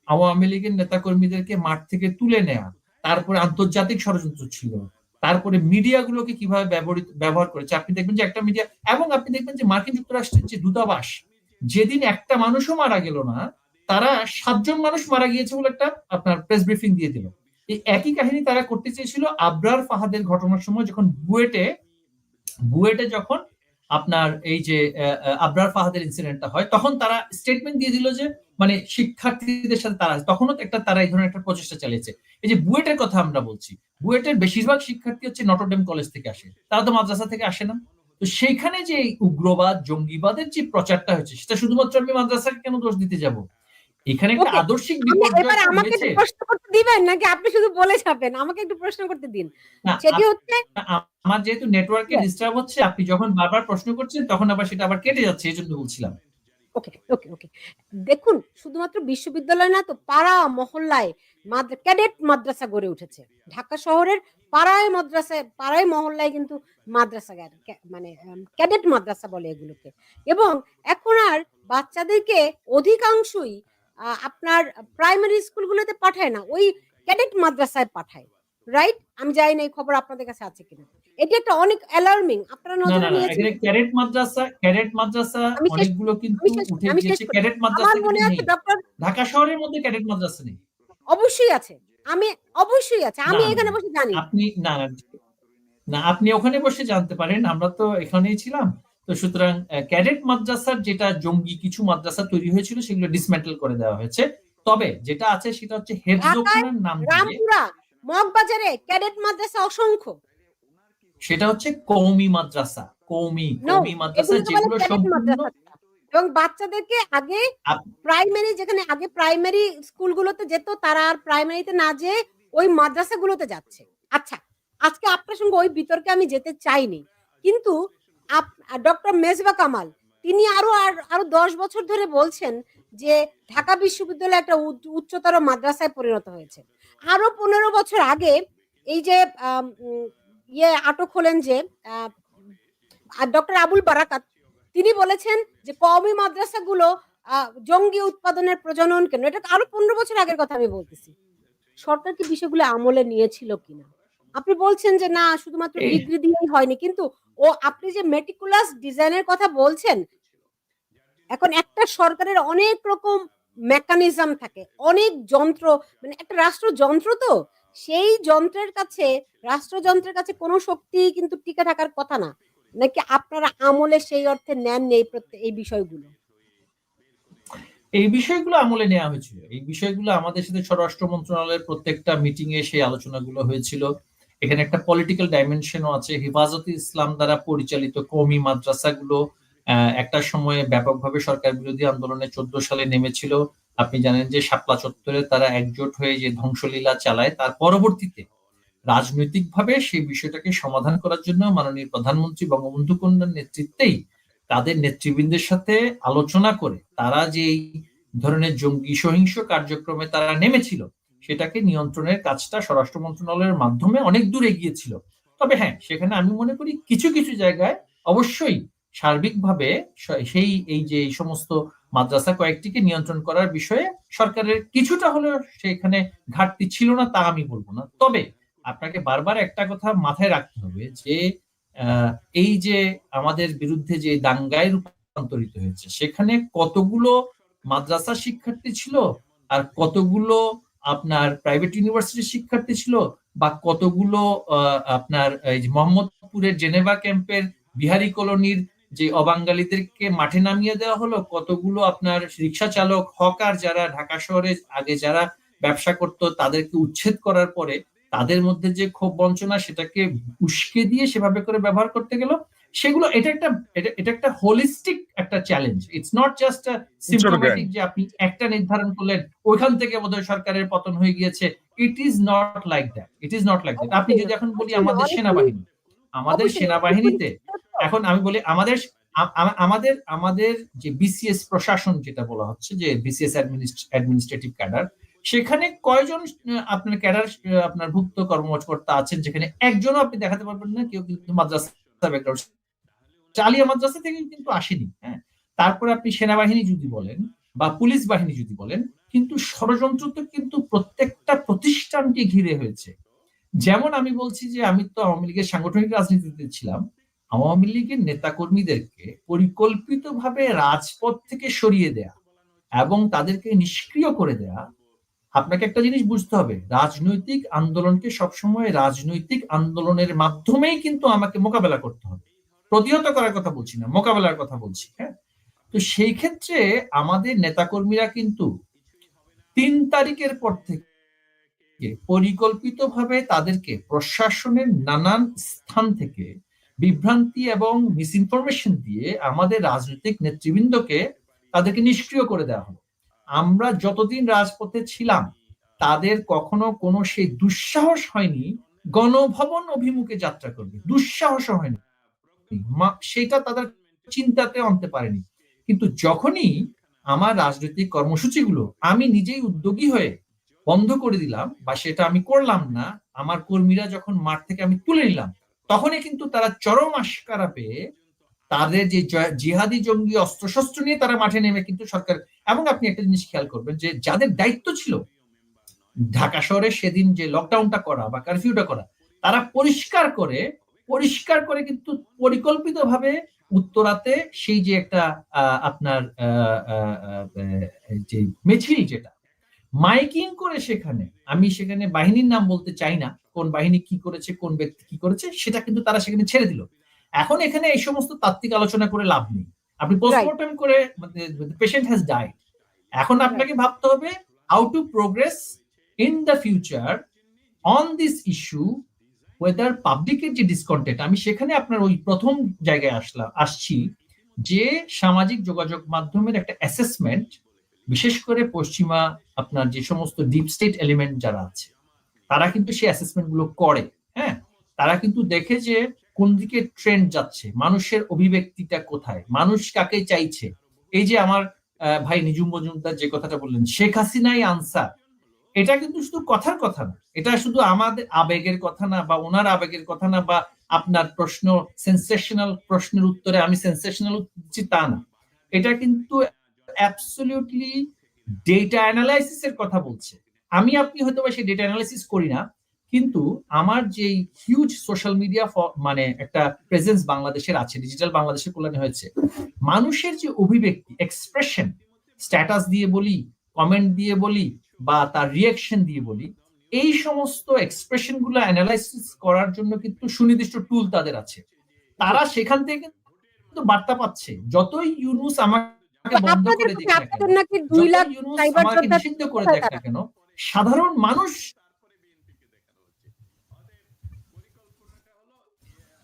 আওয়ামী লীগের নেতাকর্মীদেরকে মাঠ থেকে তুলে নেওয়া, তারপরে আন্তর্জাতিক ষড়যন্ত্র ছিল, তারপরে মিডিয়াগুলোকে কিভাবে ব্যবহার করেছে। আপনি দেখবেন যে একটা মিডিয়া, এবং আপনি দেখবেন যে মার্কিন যুক্তরাষ্ট্রের যে দূতাবাস, যেদিন একটা মানুষও মারা গেল না, তারা 7 জন মানুষ মারা গিয়েছে বলে একটা আপনার প্রেস ব্রিফিং দিয়ে দিল। এই একই কাহিনী তারা করতে চেয়েছিল আবরার ফাহাদের ঘটনার সময়, যখন বুয়েটে যখন আপনার এই যে আবরার ফাহাদের ইনসিডেন্টটা হয়, তখন তারা স্টেটমেন্ট দিয়ে দিল যে মানে শিক্ষার্থীদের সাথে তারা, তখনও একটা তারা এই ধরনের একটা প্রচেষ্টা চালিয়েছে। এই যে বুয়েটের কথা আমরা বলছি, বুয়েটের বেশিরভাগ শিক্ষার্থী হচ্ছে নটরডেম কলেজ থেকে আসে, তারা তো মাদ্রাসা থেকে আসে না। তো সেইখানে যে উগ্রবাদ, জঙ্গিবাদের যে প্রচারটা হচ্ছে, সেটা শুধুমাত্র আমি মাদ্রাসাকে কেন দোষ দিতে যাব? এখানে একটা আদর্শিক বিপর্যয় আমাকে একটু প্রশ্ন করতে দিবেন নাকি আপনি শুধু বলে যাবেন? আমাকে একটু প্রশ্ন করতে দিন। সেটি হচ্ছে, আমার যেহেতু নেটওয়ার্কে ডিস্টার্ব হচ্ছে, আপনি যখন বারবার প্রশ্ন করছেন তখন আবার সেটা আবার কেটে যাচ্ছে, এই জন্য বলছিলাম। ওকে ওকে ওকে দেখুন, শুধুমাত্র বিশ্ববিদ্যালয় না তো, পাড়া মহল্লায় ক্যাডেট মাদ্রাসা গড়ে উঠেছে। ঢাকা শহরের পাড়ায় মাদ্রাসায়, পাড়ায় মহল্লায় কিন্তু মাদ্রাসা, মানে ক্যাডেট মাদ্রাসা বলে এগুলোকে। এবং এখন আর বাচ্চাদেরকে অধিকাংশই আপনার প্রাইমারি স্কুলগুলোতে পাঠায় না, ওই ক্যাডেট মাদ্রাসায় পাঠায়। রাইট? আমি জানি না এই খবর আপনাদের কাছে আছে কিনা। এটা একটা অনেক অ্যালার্মিং। আপনারা নজরে নিয়েছেন? ক্যাডেট মাদ্রাসা অনেকগুলো কিন্তু উঠে গিয়েছে। ক্যাডেট মাদ্রাসা আমার মনে আছে ডক্টর, ঢাকা শহরের মধ্যে ক্যাডেট মাদ্রাসা নেই। অবশ্যই আছে, অবশ্যই আছে, আমি এখানে বসে জানি। আপনি না, আপনি ওখানে বসে জানতে পারেন, আমরা তো এখানেই ছিলাম। তো সুতরাং ক্যাডেট মাদ্রাসার যেটা জঙ্গি কিছু মাদ্রাসা তৈরি হয়েছিল, সেগুলো ডিসমেন্টেল করে দেওয়া হয়েছে। তবে যেটা আছে সেটা হচ্ছে হেফজোখানার নাম দিয়ে, রামপুরা, মগবাজারে ক্যাডেট মাদ্রাসা অসংখ্য। সেটা হচ্ছে কওমি মাদ্রাসা, কওমি মাদ্রাসা, যেগুলো সম্পূর্ণ। এবং বাচ্চাদেরকে আগে প্রাইমারি, যেখানে আগে প্রাইমারি স্কুলগুলোতে যেত, তারা আর প্রাইমারিতে না যেয়ে ওই মাদ্রাসাগুলোতে যাচ্ছে। আচ্ছা, আজকে আপনার সঙ্গে ওই বিতর্কে আমি যেতে চাইনি, কিন্তু ডক্টর মেজবা কামাল তিনি আরো 10 বছর ধরে বলছেন যে ঢাকা বিশ্ববিদ্যালয় একটা উচ্চতর মাদ্রাসায় পরিণত হয়েছে। আরো 15 বছর আগে এই যে আটক হলেন যে ডক্টর আবুল বারাকাত, তিনি বলেছেন যে কওমি মাদ্রাসাগুলো জঙ্গি উৎপাদনের প্রজনন কেন্দ্র। এটা আরো 15 বছর আগের কথা আমি বলতেছি। সরকার কি বিষয়গুলো আমলে নিয়েছিল কিনা? আপনি বলছেন যে না, শুধুমাত্র ডিগ্রি দিয়েই হয়নি, কিন্তু আপনি যে মেটিকুলাস ডিজাইনের কথা বলছেন, এখন একটা সরকারের অনেক রকম মেকানিজম থাকে, অনেক যন্ত্র, মানে একটা রাষ্ট্রযন্ত্র, তো সেই রাষ্ট্রযন্ত্রের কাছে কোনো শক্তি কিন্তু টিকে থাকার কথা না। নাকি আপনারা আমলে সেই অর্থে নেন নেই এই বিষয়গুলো? এই বিষয়গুলো আমলে নেওয়া হয়েছিল। এই বিষয়গুলো আমাদের সাথে স্বরাষ্ট্র মন্ত্রণালয়ের প্রত্যেকটা মিটিং এ সেই আলোচনাগুলো হয়েছিল। এখানে একটা পলিটিক্যাল ডাইমেনশনও আছে। হেফাজতে ইসলাম দ্বারা পরিচালিত কওমি মাদ্রাসাগুলো একটা সময়ে ব্যাপকভাবে সরকার বিরোধী আন্দোলনে 14 সালে নেমেছিল। আপনি জানেন যে শাপলা চত্বরে তারা একজোট হয়ে যে ধ্বংসলীলা চালায়, তার পরবর্তীতে রাজনৈতিকভাবে সেই বিষয়টাকে সমাধান করার জন্য মাননীয় প্রধানমন্ত্রী বঙ্গবন্ধু কন্যার নেতৃত্বেই তাদের নেতৃবৃন্দের সাথে আলোচনা করে তারা যে এই ধরনের জঙ্গি সহিংস কার্যক্রমে তারা নেমেছিল, সেটাকে নিয়ন্ত্রণের কাজটা স্বরাষ্ট্র মন্ত্রণালয়ের মাধ্যমে অনেক দূর এগিয়েছিল। তবে হ্যাঁ, সেখানে আমি মনে করি কিছু কিছু জায়গায় অবশ্যই সার্বিকভাবে এই যে এই সমস্ত মাদ্রাসা কয়েকটিকে নিয়ন্ত্রণ করার বিষয়ে সরকারের কিছুটা হলেও সেখানে ঘাটতি ছিল না, তা আমি বলবো না। তবে আপনাকে বারবার একটা কথা মাথায় রাখতে হবে যে এই যে আমাদের বিরুদ্ধে যে দাঙ্গায় রূপান্তরিত হয়েছে, সেখানে কতগুলো মাদ্রাসা শিক্ষার্থী ছিল আর কতগুলো আপনার প্রাইভেট ইউনিভার্সিটির শিক্ষার্থী ছিল, বা কতগুলো আপনার এই যে মোহাম্মদপুরের জেনেভা ক্যাম্পের বিহারি কলোনির যে অবাঙালিদেরকে মাঠে নামিয়ে দেওয়া হলো, কতগুলো আপনার রিক্সা চালক হকার যারা ঢাকা শহরে আগে যারা ব্যবসা করত তাদেরকে উচ্ছেদ করার পরে তাদের মধ্যে যে ক্ষোভ বঞ্চনা সেটাকে উস্কে দিয়ে সেভাবে করে ব্যবহার করতে গেল, সেগুলো এটা একটা হোলিস্টিক একটা চ্যালেঞ্জ। ইটস নট জাস্ট সিম্পটোম্যাটিক যে আপনি একটা নির্ধারণ করলেন ওইখান থেকে বোধহয় সরকারের পতন হয়ে গিয়েছে। It is not like that, it is not like that. আপনি যদি এখন বলি আমাদের সেনাবাহিনীতে এখন আমি বলি আমাদের যে বিসিএস প্রশাসন যেটা বলা হচ্ছে যে বিসিএস অ্যাডমিনিস্ট্রেটিভ ক্যাডার, সেখানে কয়জন আপনার ক্যাডার আপনার ভুক্ত কর্মকর্তা আছেন যেখানে একজনও আপনি দেখাতে পারবেন না কেউ কিন্তু মাদ্রাসা ব্যাকগ্রাউন্ড, চালিয়া মাদ্রাসা থেকে কিন্তু আসেনি। হ্যাঁ, তারপরে আপনি সেনাবাহিনী যদি বলেন বা পুলিশ বাহিনী যদি বলেন, কিন্তু ষড়যন্ত্র তো কিন্তু প্রত্যেকটা প্রতিষ্ঠানকে ঘিরে হয়েছে। যেমন আমি বলছি যে আমি তো আওয়ামী লীগের সাংগঠনিক রাজনীতিতে ছিলাম। আওয়ামী লীগের নেতাকর্মীদেরকে পরিকল্পিতভাবে রাজপথ থেকে সরিয়ে দেয়া এবং তাদেরকে নিষ্ক্রিয় করে দেয়া, আপনাকে একটা জিনিস বুঝতে হবে, রাজনৈতিক আন্দোলনকে সবসময় রাজনৈতিক আন্দোলনের মাধ্যমেই কিন্তু আমাকে মোকাবেলা করতে হবে। প্রতিহত করার কথা বলছি না, মোকাবেলার কথা বলছি। হ্যাঁ, তো সেই ক্ষেত্রে আমাদের নেতাকর্মীরা কিন্তু 3 তারিখের পর থেকে পরিকল্পিতভাবে তাদেরকে প্রশাসনের নানান স্থান থেকে বিভ্রান্তি এবং মিসইনফরমেশন দিয়ে আমাদের রাজনৈতিক নেতৃবৃন্দকে তাদেরকে নিষ্ক্রিয় করে দেওয়া হলো। আমরা যতদিন রাজপথে ছিলাম তাদের কখনো কোনো সেই দুঃসাহস হয়নি গণভবন অভিমুখে যাত্রা করবে, দুঃসাহস হয়নি, সেটা তাদের চিন্তাতে আনতে পারেনি। কিন্তু যখনই আমার রাজনৈতিক কর্মসূচিগুলো আমি নিজেই উদ্যোগী হয়ে বন্ধ করে দিলাম বা সেটা আমি করলাম না, আমার কর্মীরা যখন মাঠ থেকে আমি তুলে নিলাম, তখনই কিন্তু তারা চরম আশকারা পেয়ে তাদের যে জিহাদি জঙ্গি অস্ত্রশস্ত্র নিয়ে তারা মাঠে নেমে কিন্তু সরকার, এবং আপনি একটা জিনিস খেয়াল করবেন যে যাদের দায়িত্ব ছিল ঢাকা শহরে সেদিন যে লকডাউনটা করা বা কারফিউটা করা, তারা পরিষ্কার করে কিন্তু পরিকল্পিতভাবে উত্তরাতে সেই যে একটা আপনার যে মিছিল, যেটা মাইকিং করে আমি সেখানে বাহিনীর নাম বলতে চাই না, কোন বাহিনী কি করেছে, কোন ব্যক্তি কি করেছে, সেটা কিন্তু তারা সেখানে ছেড়ে দিল। এখন এখানে এই সমস্ত তাত্ত্বিক আলোচনা করে লাভ নেই। আপনি পোস্টমর্টম করে পেশেন্ট হ্যাজ ডাইড, এখন আপনাকে ভাবতে হবে how to progress in the future on this issue, weather পাবলিকের যে ডিসকন্টেন্ট, আমি সেখানে আপনার ওই প্রথম জায়গায় আসছি যে সামাজিক যোগাযোগ মাধ্যমের একটা অ্যাসেসমেন্ট, বিশেষ করে পশ্চিমা আপনার যে সমস্ত ডিপ স্টেট এলিমেন্ট যারা আছে তারা কিন্তু সেই অ্যাসেসমেন্ট গুলো করে। হ্যাঁ, তারা কিন্তু দেখে যে কোন দিকে ট্রেন্ড যাচ্ছে, মানুষের অভিব্যক্তিটা কোথায়, মানুষ কাকে চাইছে। এই যে আমার ভাই নিজুম মজুমদার যে কথাটা বললেন, শেখ হাসিনাই আনসার, এটা কিন্তু শুধু কথার কথা না, এটা শুধু আমাদের আবেগের কথা না, বা ওনার আবেগের কথা না, বা আপনার প্রশ্ন সেন্সেশনাল প্রশ্নের উত্তরে আমি সেন্সেশনাল দিচ্ছি তা না। এটা কিন্তু অ্যাবসলিউটলি ডেটা অ্যানালাইসিস এর কথা বলছে। আমি আপনি হয়তো বা সেই ডেটা অ্যানালাইসিস করি না, কিন্তু আমার যেই হিউজ সোশ্যাল মিডিয়া মানে একটা প্রেজেন্স বাংলাদেশের আছে, ডিজিটাল বাংলাদেশের কল্যাণে হয়েছে, মানুষের যে অভিব্যক্তি, এক্সপ্রেশন, স্ট্যাটাস দিয়ে বলি, কমেন্ট দিয়ে বলি, বা তার রিয়াকশন দিয়ে বলি, এই সমস্ত এক্সপ্রেশন গুলো অ্যানালাইসিস করার জন্য কিন্তু সুনির্দিষ্ট টুল তাদের আছে। তারা সেখান থেকে কিন্তু বার্তা পাচ্ছে। যতই ইউনুস আমাকে বন্ধ করে দিক না কেন, নাকি 2 লাখ যতই ইউনুস সাইবার আমাকে যোদ্ধা নিষিদ্ধ করে দেখ না কেন, সাধারণ মানুষ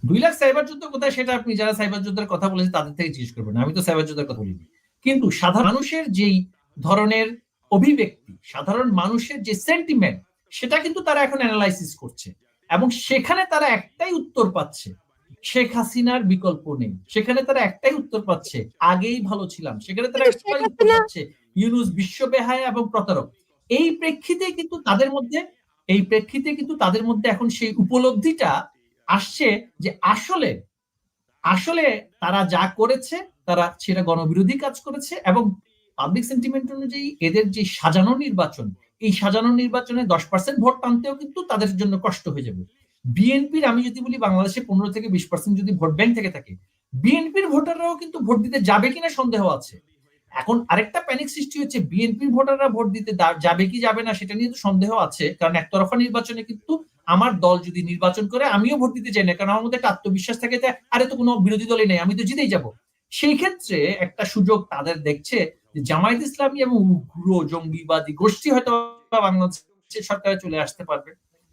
2 লাখ সাইবার যুদ্ধ কোথায় সেটা আপনি যারা সাইবার যুদ্ধের কথা বলেছেন তাদের থেকে জিজ্ঞেস করবেন, আমি তো সাইবার যুদ্ধের কথা বলিনি। কিন্তু সাধারণ মানুষের যেই ধরনের অভিব্যক্তি, সাধারণ মানুষের যে সেন্টিমেন্ট, সেটা কিন্তু তারা এখন অ্যানালাইসিস করছে, এবং সেখানে তারা একটাই উত্তর পাচ্ছে, শেখ হাসিনার বিকল্প নেই। সেখানে তারা একটাই উত্তর পাচ্ছে, আগেই ভালো ছিলাম। সেখানে তারা একটাই উত্তর পাচ্ছে, ইউনুস বিশ্ববেহায়া এবং প্রতারক। এই প্রেক্ষিতে কিন্তু তাদের মধ্যে এখন সেই উপলব্ধিটা আসছে যে আসলে আসলে তারা যা করেছে, তারা সেটা গণবিরোধী কাজ করেছে, এবং পাবলিক সেন্টিমেন্ট অনুযায়ী এদের যে সাজানো নির্বাচন, এই সাজানো নির্বাচনে 10% ভোট টানতেও কিন্তু তাদের জন্য কষ্ট হয়ে যাবে। বিএনপির, আমি যদি বলি বাংলাদেশে 15 থেকে 20% যদি ভোট ব্যাংক থেকে থাকে, বিএনপির ভোটাররাও কিন্তু ভোট দিতে যাবে কিনা সন্দেহ আছে। এখন আরেকটা প্যানিক সৃষ্টি হচ্ছে, বিএনপির ভোটাররা ভোট দিতে যাবে কি যাবে না সেটা নিয়ে তো সন্দেহ আছে, কারণ একতরফা নির্বাচনে কিন্তু আমার দল যদি নির্বাচন করে আমিও ভোট দিতে চাই না, কারণ আমার মধ্যে একটা আত্মবিশ্বাস থাকে যে আরে তো কোনো বিরোধী দলই নেই, আমি তো জিতেই যাব। সেই ক্ষেত্রে একটা সুযোগ তাদের দেখছে যে জামায়াত ইসলামী এবং উগ্র জঙ্গিবাদী গোষ্ঠী হয়তো বাংলাদেশের সরকারে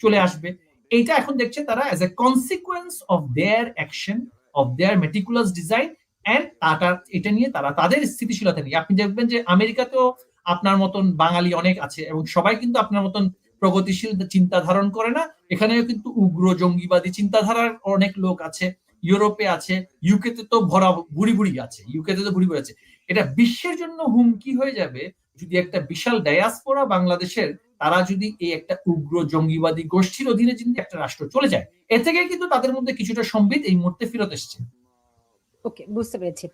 চলে আসবে। এইটা এখন দেখছে তারা as a consequence of their action, of their meticulous design, and এটা নিয়ে তারা তাদের স্থিতিশীলতা নিয়ে, আপনি দেখবেন যে আমেরিকাতেও আপনার মতন বাঙালি অনেক আছে, এবং সবাই কিন্তু আপনার মতন প্রগতিশীল চিন্তা ধারণ করে না। এখানেও কিন্তু উগ্র জঙ্গিবাদী চিন্তাধারার অনেক লোক আছে, ইউরোপে আছে, ইউকেতে তো ভরা বুড়ি বুড়ি আছে, এটা বিশ্বের জন্য হুমকি হয়ে যাবে যদি একটা বিশাল ডায়াসপোরা বাংলাদেশের, তারা যদি এই একটা উগ্র জঙ্গিবাদী গোষ্ঠীর অধীনে যদি একটা রাষ্ট্র চলে যায়, এ থেকে কিন্তু তাদের মধ্যে কিছুটা সম্বিত এই মুহূর্তে ফেরত এসছে। ওকে, বুঝতে পেরেছি।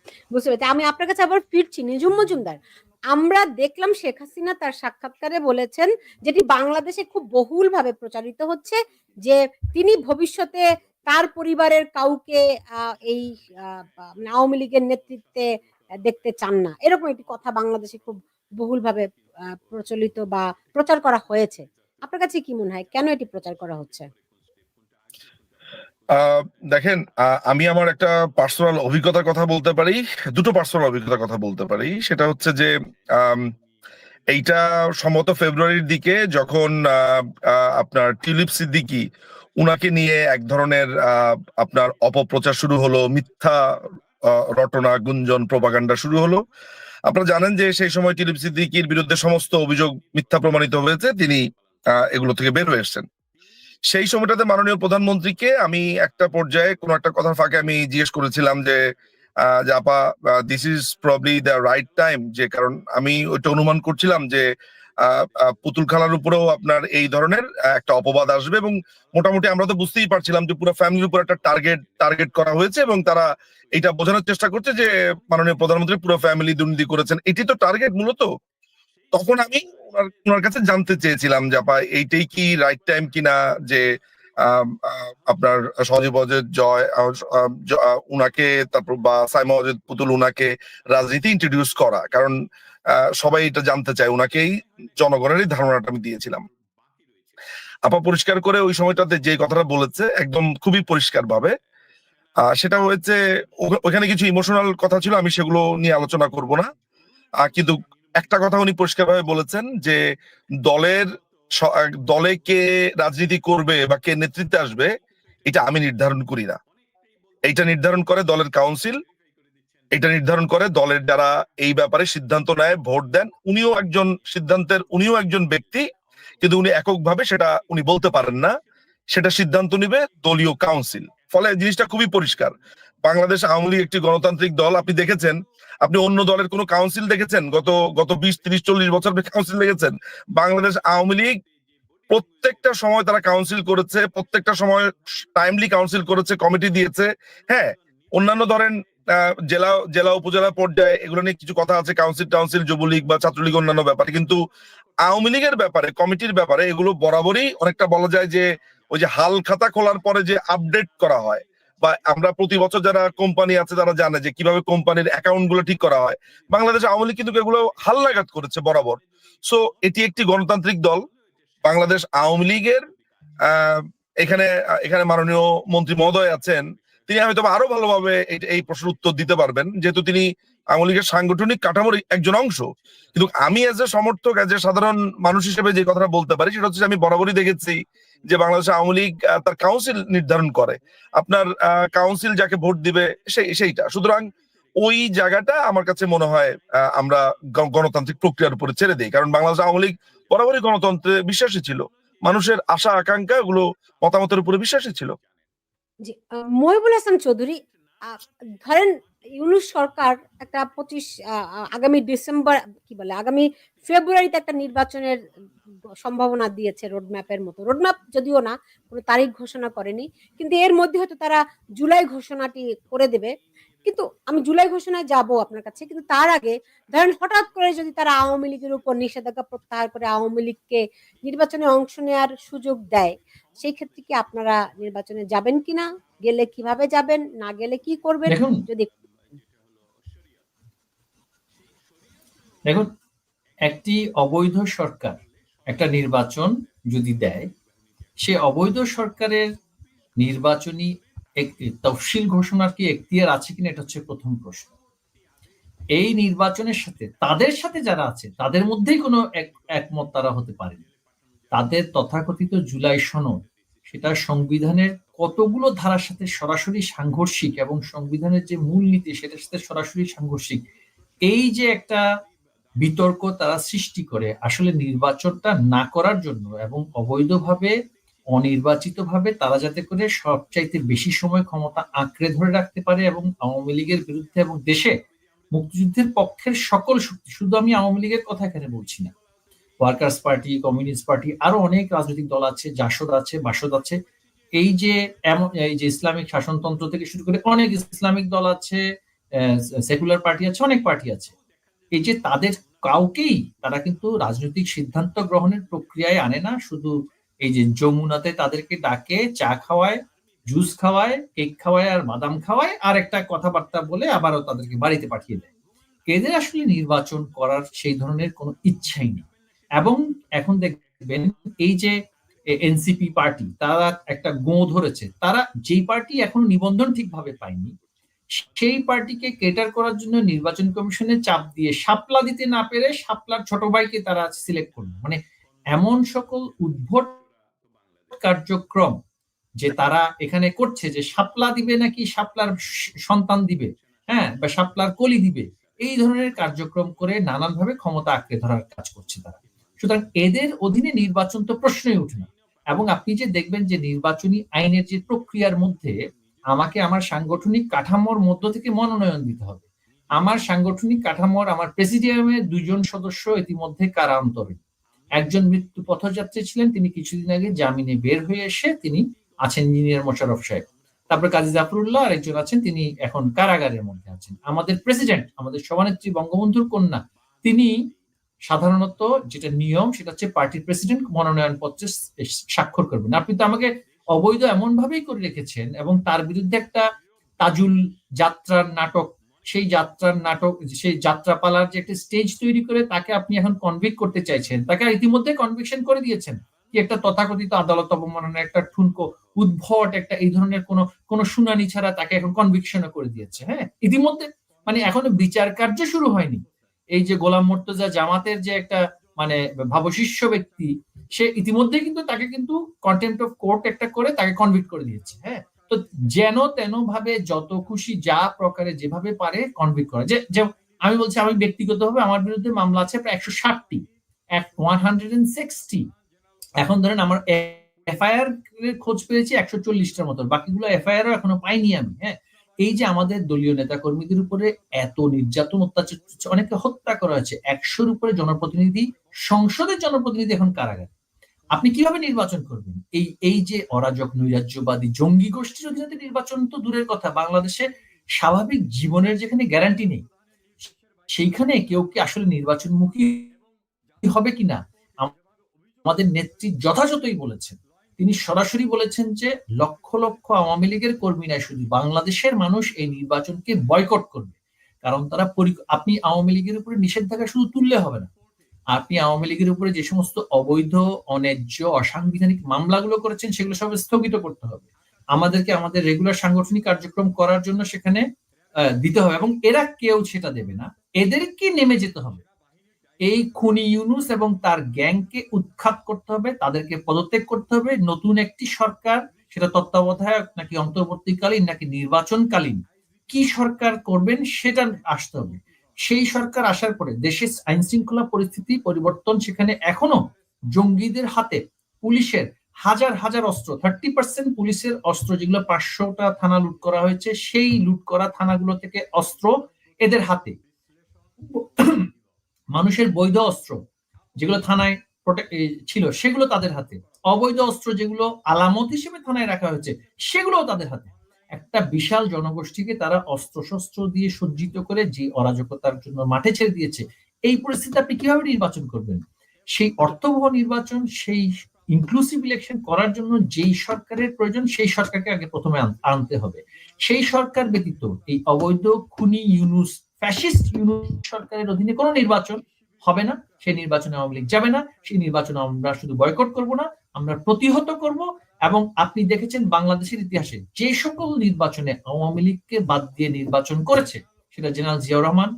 আমি আপনার কাছে আবার ফিরছি। নিজুম মজুমদার, আমরা দেখলাম শেখ হাসিনা তার সাক্ষাৎকারে বলেছেন, যেটি বাংলাদেশে খুব বহুলভাবে প্রচারিত হচ্ছে, যে তিনি ভবিষ্যতে তার পরিবারের কাউকে এই আওয়ামী লীগের নেতৃত্বে দেখতে চান না, এরকম একটি কথা বাংলাদেশে খুব বহুলভাবে প্রচলিত বা প্রচার করা হয়েছে। আপনার কাছে কি মনে হয়, কেন এটি প্রচার করা হচ্ছে? দেখেন, আমি আমার একটা পার্সোনাল অভিজ্ঞতার কথা বলতে পারি, দুটো পার্সোনাল অভিজ্ঞতার কথা বলতে পারি। সেটা হচ্ছে যে এইটা সম্ভবত ফেব্রুয়ারির দিকে, যখন আপনার টিউলিপ সিদ্দিকী উনাকে নিয়ে এক ধরনের আপনার অপপ্রচার শুরু হলো, মিথ্যা রটনা, গুঞ্জন, প্রোপাগান্ডা শুরু হলো। আপনারা জানেন যে সেই সময় টিউলিপ সিদ্দিকীর বিরুদ্ধে সমস্ত অভিযোগ মিথ্যা প্রমাণিত হয়েছে, তিনি এগুলো থেকে বের হয়ে এসেছেন। সেই সময়টাতে মাননীয় প্রধানমন্ত্রীকে আমি একটা পর্যায়ে কোন একটা কথার ফাঁকে আমি জিজ্ঞেস করেছিলাম যে আপা, this is probably the right time, যে কারণ আমি ওইটা অনুমান করছিলাম যে পুতুল খেলার উপরেও আপনার এই ধরনের একটা অপবাদ আসবে, এবং মোটামুটি আমরা তো বুঝতেই পারছিলাম যে পুরো ফ্যামিলির উপর একটা টার্গেট করা হয়েছে, এবং তারা এটা বোঝানোর চেষ্টা করছে যে মাননীয় প্রধানমন্ত্রী পুরো ফ্যামিলি দুর্নীতি করেছেন, এটি তো টার্গেট মূলত। তখন আমি ওনার কাছে জানতে চেয়েছিলাম যে আপা, এইটাই কি রাইট টাইম কিনা, যে আপনার সজীব অজেদ জয় উনাকে, তারপর বা সাইমা অজেদ পুতুল উনাকে রাজনীতি ইন্ট্রোডিউস করা, কারণ সবাই এটা জানতে চায়, উনাকেই জনগণেরই ধারণাটা আমি দিয়েছিলাম। আপা পরিষ্কার করে ওই সময়টাতে যে কথাটা বলেছে একদম খুবই পরিষ্কার ভাবে, সেটা হয়েছে ওখানে কিছু ইমোশনাল কথা ছিল, আমি সেগুলো নিয়ে আলোচনা করব না, কিন্তু একটা কথা উনি পরিষ্কারভাবে বলেছেন যে দলে কে রাজনীতি করবে বা কে নেতৃত্বে আসবে এটা আমি নির্ধারণ করি না, এটা নির্ধারণ করে দলের কাউন্সিল, এটা নির্ধারণ করে দলের যারা এই ব্যাপারে সিদ্ধান্ত নেয়, ভোট দেন। উনিও একজন ব্যক্তি, কিন্তু উনি এককভাবে সেটা উনি বলতে পারেন না, সেটা সিদ্ধান্ত নিবে দলীয় কাউন্সিল। ফলে জিনিসটা খুবই পরিষ্কার। বাংলাদেশ আওয়ামী লীগ একটি গণতান্ত্রিক দল। আপনি দেখেছেন, আপনি অন্য দলের কোনো কাউন্সিল দেখেছেন গত গত 20, 30, 40 বছর কাউন্সিল দেখেছেন? বাংলাদেশ আওয়ামী লীগ প্রত্যেকটা সময় তারা কাউন্সিল করেছে, প্রত্যেকটা সময় টাইমলি কাউন্সিল করেছে, কমিটি দিয়েছে। হ্যাঁ, অন্যান্য ধরেন জেলা জেলা উপজেলা পর্যায়ে এগুলো নিয়ে কিছু কথা আছে, কাউন্সিল যুবলীগ বা ছাত্রলীগ অন্যান্য ব্যাপারে, কিন্তু আওয়ামী লীগের ব্যাপারে, কমিটির ব্যাপারে এগুলো বরাবরই অনেকটা বলা যায় যে ওই যে হাল খাতা খোলার পরে যে আপডেট করা হয়, বা আমরা প্রতি বছর যারা কোম্পানি আছে তারা জানে যে কিভাবে কোম্পানির অ্যাকাউন্ট গুলো ঠিক করা হয়। বাংলাদেশ আওয়ামী লীগ কিন্তু এগুলো হালনাগাদ করেছে বরাবর। সো এটি একটি গণতান্ত্রিক দল। বাংলাদেশ আওয়ামী লীগের এখানে এখানে মাননীয় মন্ত্রী মহোদয় আছেন, তিনি হয়তো আরো ভালোভাবে এই প্রশ্নের উত্তর দিতে পারবেন, যেহেতু তিনি আওয়ামী লীগের সাংগঠনিক কাঠামোর একজন অংশ। কিন্তু আমি এজ এ সমর্থক, এজ এ সাধারণ মানুষ হিসেবে যে কথাটা বলতে পারি সেটা হচ্ছে, আমি বরাবরই দেখেছি যে বাংলাদেশ আওয়ামী লীগ তার কাউন্সিল নির্ধারণ করে, আপনার কাউন্সিল যাকে ভোট দিবে সেইটা। সুতরাং ওই জায়গাটা আমার কাছে মনে হয় আমরা গণতান্ত্রিক প্রক্রিয়ার উপরে ছেড়ে দিই, কারণ বাংলাদেশ আওয়ামী লীগ বরাবরই গণতন্ত্রে বিশ্বাসী ছিল, মানুষের আশা আকাঙ্ক্ষা গুলো মতামতের উপরে বিশ্বাসী ছিল। জি, মহিবুল হাসান চৌধুরী, ধরেন ইউনূস সরকার একটা আগামী ডিসেম্বর কি বলে আগামী ফেব্রুয়ারিতে একটা নির্বাচনের সম্ভাবনা দিয়েছে, রোডম্যাপের মতো। রোডম্যাপ যদিও না, কোনো তারিখ ঘোষণা করেনি, কিন্তু এর মধ্যে হয়তো তারা জুলাই ঘোষণাটি করে দেবে। কিন্তু আমি জুলাই ঘোষণায় যাব আপনার কাছে, কিন্তু তার আগে ধরেন হঠাৎ করে যদি তারা আওয়ামী লীগের উপর নিষেধাজ্ঞা প্রত্যাহার করে আওয়ামী লীগকে নির্বাচনে অংশ নেওয়ার সুযোগ দেয়, সেই ক্ষেত্রে কি আপনারা নির্বাচনে যাবেন কিনা? গেলে কিভাবে যাবেন? না গেলে কি করবেন? যদি দেখুন, একটি অবৈধ সরকার একটা নির্বাচন যদি দেয়, সে অবৈধ সরকারের নির্বাচনী তফসিল ঘোষণার কি এখতিয়ার আছে কিনা, এটা হচ্ছে প্রথম প্রশ্ন। এই নির্বাচনের সাথে তাদের সাথে যারা আছে তাদের মধ্যেই কোনো একমত তারা হতে পারেনি। তাদের তথাকথিত জুলাই সনদ, সেটা সংবিধানের কতগুলো ধারার সাথে সরাসরি সাংঘর্ষিক, এবং সংবিধানের যে মূলনীতি সেটার সাথে সরাসরি সাংঘর্ষিক। এই যে একটা বিতর্ক তারা সৃষ্টি করে আসলে নির্বাচনটা না করার জন্য, এবং অবৈধভাবে অনির্বাচিতভাবে তারা যাতে করে সবচাইতে বেশি সময় ক্ষমতা আঁকড়ে ধরে রাখতে পারে, এবং আওয়ামী লীগের বিরুদ্ধে এবং দেশে মুক্তিযুদ্ধের পক্ষের সকল শক্তি, শুধু আমি আওয়ামী লীগের কথা এখানে বলছি না, ওয়ার্কার্স পার্টি, কমিউনিস্ট পার্টি, আরো অনেক রাজনৈতিক দল আছে, জাসদ আছে, বাসদ আছে, এই যে ইসলামিক শাসনতন্ত্র থেকে শুরু করে অনেক ইসলামিক দল আছে, সেকুলার পার্টি আছে, অনেক পার্টি আছে, এই যে তাদের কাউকেই তারা কিন্তু রাজনৈতিক সিদ্ধান্ত গ্রহণের প্রক্রিয়ায় আনে না। শুধু এই যে যমুনাতে তাদেরকে ডাকে, চা খাওয়ায়, জুস খাওয়ায়, কেক খাওয়ায়, আর বাদাম খাওয়ায়, আর একটা কথাবার্তা বলে আবারও তাদেরকে বাড়িতে পাঠিয়ে দেয়। এদের আসলে নির্বাচন করার সেই ধরনের কোনো ইচ্ছাই নেই। এবং এখন দেখবেন এই যে এনসিপি পার্টি, তারা একটা গোঁ ধরেছে, তারা যেই পার্টি এখন নিবন্ধন ঠিকভাবে পায়নি, সেই পার্টিকে কেটার করার জন্য নির্বাচন কমিশনে চাপ দিয়ে শাপলা দিতে না পেরে শাপলার ছোট ভাইকে তারা সিলেক্ট করলো। মানে এমন সকল উদ্ভট কার্যক্রম যে তারা এখানে করছে, যে শাপলা দিবে নাকি শাপলার সন্তান দিবে, হ্যাঁ, বা শাপলার কলি দিবে, এই ধরনের কার্যক্রম করে নানানভাবে ক্ষমতা আঁকড়ে ধরার কাজ করছে তারা। সুতরাং এদের অধীনে নির্বাচন তো প্রশ্নই ওঠে না। এবং আপনি যে দেখবেন যে নির্বাচনী আইনের যে প্রক্রিয়ার মধ্যে আমাকে আমার সাংগঠনিক কাঠামোর মধ্য থেকে মনোনয়ন দিতে হবে, আমার সাংগঠনিক কাঠামোর আমার প্রেসিডিয়ামের 2 জন সদস্য ইতিমধ্যে কারান্তরে, একজন মৃত্যু পথযাত্রী ছিলেন, তিনি কিছুদিন আগে জামিনে বের হয়ে এসে তিনি আছেন, ইঞ্জিনিয়ার মোশাররফ সাহেব। তারপর কাজী জাফরুল্লাহ আর একজন আছেন, তিনি এখন কারাগারের মধ্যে আছেন। আমাদের প্রেসিডেন্ট, আমাদের সভানেত্রী বঙ্গবন্ধুর কন্যা, তিনি সাধারণত যেটা নিয়ম সেটা হচ্ছে পার্টির প্রেসিডেন্ট মনোনয়ন পত্রে স্বাক্ষর করবেন। আপনি তো আমাকে অবৈধ এমন ভাবেই করে রেখেছেন, এবং তার বিরুদ্ধে একটা তাজুল যাত্রার নাটক, সেই যাত্রাপালার যে একটা স্টেজ তৈরি করে তাকে আপনি এখন কনভিক্ট করতে চাইছেন, তাকে ইতিমধ্যে কনভিকশন করে দিয়েছেন, কি একটা তথাকথিত আদালত অবমাননার একটা ঠুনকো উদ্ভট একটা এই ধরনের কোন শুনানি ছাড়া তাকে এখন কনভিকশনও করে দিয়েছে। হ্যাঁ, ইতিমধ্যে, মানে এখনো বিচার কার্য শুরু হয়নি। এই যে গোলাম মুর্তজা জামাতের যে একটা মানে ভাবশিষ্য ব্যক্তি, সে ইতিমধ্যে কিন্তু তাকে কিন্তু কন্টেম্প্ট অফ কোর্ট একটা করে তাকে কনভিক্ট করে দিয়েছে। হ্যাঁ, তো যেন তেন ভাবে যত খুশি যা প্রকারে যেভাবে পারে কনভিক্ট করে। যে আমি বলছি, আমি ব্যক্তিগতভাবে আমার বিরুদ্ধে মামলা আছে প্রায় 160টি, 160। এখন ধরেন আমার এফআইআর খোঁজ পেয়েছি 140টার মতো, বাকিগুলো এফআইআর এখনো পাইনি আমি। হ্যাঁ, এই যে আমাদের দলীয় নেতা কর্মীদের উপরে এত নির্যাতন অত্যাচার, অনেকে হত্যা করা হয়েছে, 100-র উপরে জনপ্রতিনিধি, সংসদের জনপ্রতিনিধি এখন কারাগারে। আপনি কিভাবে নির্বাচন করবেন? এই যে অরাজক নৈরাজ্যবাদী জঙ্গি গোষ্ঠীর অধীনে নির্বাচন তো দূরের কথা, বাংলাদেশে স্বাভাবিক জীবনের যেখানে গ্যারান্টি নেই, সেইখানে কেউ কি আসলে নির্বাচনমুখী হবে কিনা? আমাদের নেত্রী যথাযথই বলেছেন, তিনি সরাসরি বলেছেন যে লক্ষ লক্ষ আওয়ামী লীগের কর্মী নাই, শুধু বাংলাদেশের মানুষ এই নির্বাচনকে বয়কট করবে। কারণ তারা আপনি আওয়ামী লীগের উপরে নিষেধাজ্ঞা শুধু তুললে হবে না, আপনি আওয়ামী লীগের উপরে যে সমস্ত অবৈধ, অন্যায্য, অসাংবিধানিক মামলাগুলো করেছেন সেগুলো সব স্থগিত করতে হবে। আমাদেরকে আমাদের রেগুলার সাংগঠনিক কার্যক্রম করার জন্য সেখানে দিতে হবে, এবং এরা কেউ সেটা দেবে না, এদেরকে নেমে যেতে হবে। এই খুনি ইউনূস এবং তার গ্যাংকে উৎখাত করতে হবে, তাদেরকে পদত্যাগ করতে হবে। নতুন একটি সরকার, সেটা তত্ত্বাবধায়ক নাকি অন্তর্বর্তীকালীন নাকি নির্বাচনকালীন, কি সরকার করবেন সেটা আসতে হবে। সেই সরকার আসার পরে দেশের আইন শৃঙ্খলা পরিস্থিতি পরিবর্তন, সেখানে এখনো জঙ্গিদের হাতে পুলিশের হাজার হাজার অস্ত্র, 30% পুলিশের অস্ত্র, যেগুলো 500টা থানা লুট করা হয়েছে, সেই লুট করা থানাগুলো থেকে অস্ত্র এদের হাতে। মানুষের বৈধ অস্ত্র যেগুলো থানায় ছিল সেগুলো তাদের হাতে, অবৈধ অস্ত্র যেগুলো আলামত হিসেবে থানায় রাখা হয়েছে সেগুলোও তাদের হাতে। একটা বিশাল জনগোষ্ঠীকে তারা অস্ত্র শস্ত্র দিয়ে সজ্জিত করে যে অরাজকতার জন্য মাঠে ছেড়ে দিয়েছে, এই পরিস্থিতি আপনি কিভাবে নির্বাচন করবেন? সেই অর্থবহ নির্বাচন, সেই ইনক্লুসিভ ইলেকশন করার জন্য যেই সরকারের প্রয়োজন, সেই সরকারকে আগে প্রথমে আনতে হবে। সেই সরকার ব্যতীত এই অবৈধ খুনি ইউনূস, ফ্যাসিস্ট ইউনূস সরকারের অধীনে কোনো নির্বাচন হবে না। সেই নির্বাচনে আওয়ামী লীগ যাবে না, সেই নির্বাচনে আমরা শুধু বয়কট করব না, আমরা প্রতিহত করব। এবং আপনি দেখেছেন বাংলাদেশের ইতিহাসে যে সকল নির্বাচনে আওয়ামী লীগকে বাদ দিয়ে নির্বাচন করেছে, সেটা জেনারেল জিয়াউর রহমান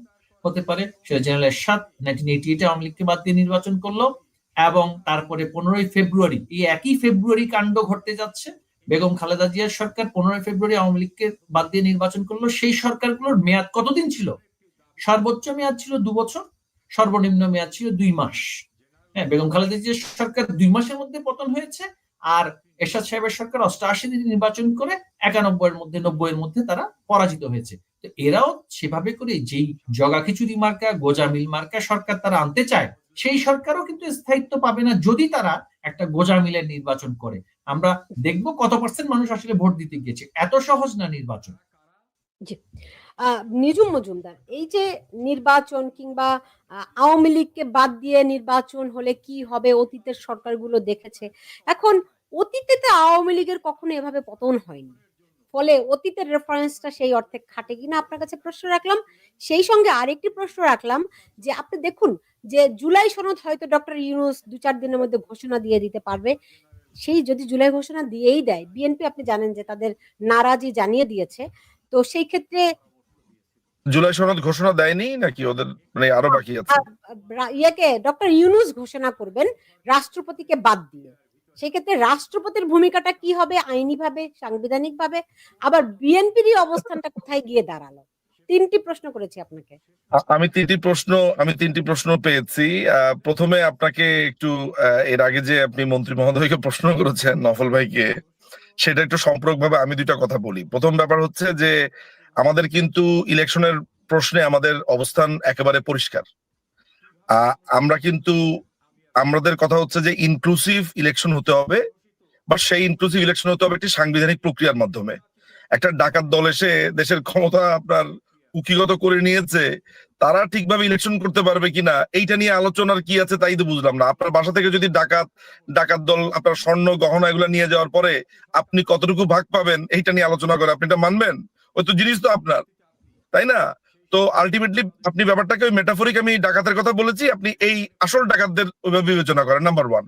হতে পারে, সেটা জেনারেল এরশাদ 1988 আওয়ামী লীগকে বাদ দিয়ে নির্বাচন করলো, এবং তারপরে 15ই ফেব্রুয়ারি, এই একই ফেব্রুয়ারি কাণ্ড ঘটতে যাচ্ছে, বেগম খালেদা জিয়ার সরকার 15ই ফেব্রুয়ারি আওয়ামী লীগকে বাদ দিয়ে নির্বাচন করলো। সেই সরকারগুলোর মেয়াদ কতদিন ছিল? সর্বোচ্চ মেয়াদ ছিল 2 বছর, সর্বনিম্ন মেয়াদ ছিল 2 মাস। হ্যাঁ, বেগম খালেদা জিয়ার সরকার 2 মাসের মধ্যে পতন হয়েছে, আর এরশাদ সাহেবের সরকার 88 দিন নির্বাচন করে 90-এর মধ্যে তারা পরাজিত হয়েছে। তো এরাও সেভাবে করে যেই জগা খিচুড়ি মার্কা, গোজামিল মার্কা সরকার তারা আনতে চায়, সেই সরকারও কিন্তু স্থায়িত্ব পাবে না যদি তারা একটা গোজামিলের নির্বাচন করে। আমরা দেখব কত পার্সেন্ট মানুষ আসলে ভোট দিতে গিয়েছে। এত সহজ না নির্বাচন। জি। নিজুম মজুমদার, এই যে নির্বাচন কিংবা আওয়ামী লীগকে বাদ দিয়ে নির্বাচন হলে কি হবে, অতীতের সরকারগুলো দেখেছে। এখন অতীতে তো আওয়ামী লীগের কখনো এভাবে পতন হয়নি, ফলে অতীতের রেফারেন্সটা সেই অর্থে খাটে কিনা আপনার কাছে প্রশ্ন রাখলাম। সেই সঙ্গে আরেকটি প্রশ্ন রাখলাম যে আপনি দেখুন যে জুলাই সনদ হয়তো ডক্টর ইউনূস 2-4 দিনের মধ্যে ঘোষণা দিয়ে দিতে পারবে। সেই যদি জুলাই ঘোষণা দিয়েই দেয়, বিএনপি আপনি জানেন যে তাদের নারাজি জানিয়ে দিয়েছে, তো সেই ক্ষেত্রে জুলাই সনদ ঘোষণা দেয়নি নাকি ওদের, মানে আরো বাকি আছে? ইয়েকে ডক্টর ইউনূস ঘোষণা করবেন রাষ্ট্রপতিকে বাদ দিয়ে। সেই ক্ষেত্রে রাষ্ট্রপতির ভূমিকাটা কি হবে আইনিভাবে, সাংবিধানিকভাবে, আবার বিএনপির অবস্থানটা কোথায় গিয়ে দাঁড়ালো? 3টি প্রশ্ন করেছি আপনাকে। আমি তিনটি প্রশ্ন পেয়েছি। প্রথমে আপনাকে একটু এর আগে যে আপনি মন্ত্রী মহোদয়কে প্রশ্ন করেছেন নফল ভাইকে, সেটা একটু সম্পূরকভাবে আমি দুইটা কথা বলি। প্রথম ব্যাপার হচ্ছে যে আমাদের কিন্তু ইলেকশনের প্রশ্নে আমাদের অবস্থান একেবারে পরিষ্কার। আমরা কিন্তু, আমাদের কথা হচ্ছে যে ইনক্লুসিভ ইলেকশন হতে হবে, বা সেই ইনক্লুসিভ ইলেকশন হতে হবে একটি সাংবিধানিক প্রক্রিয়ার মাধ্যমে। একটা ডাকাত দল এসে দেশের ক্ষমতা আপনার কুক্ষিগত করে নিয়েছে, তারা ঠিকভাবে ইলেকশন করতে পারবে কিনা এইটা নিয়ে আলোচনার কি আছে তাই তো বুঝলাম না। আপনার বাসা থেকে যদি ডাকাত দল আপনার স্বর্ণ গহনা এগুলো নিয়ে যাওয়ার পরে আপনি কতটুকু ভাগ পাবেন এইটা নিয়ে আলোচনা করে আপনি এটা মানবেন? ওই তো জিনিস তো আপনার, তাই না? তো আলটিমেটলি আপনি ব্যাপারটাকে ওই মেটাফরিক, আমি ডাকাতের কথা বলেছি, আপনি এই আসল ডাকাতদের ওইভাবে বিবেচনা করেন। নাম্বার 1,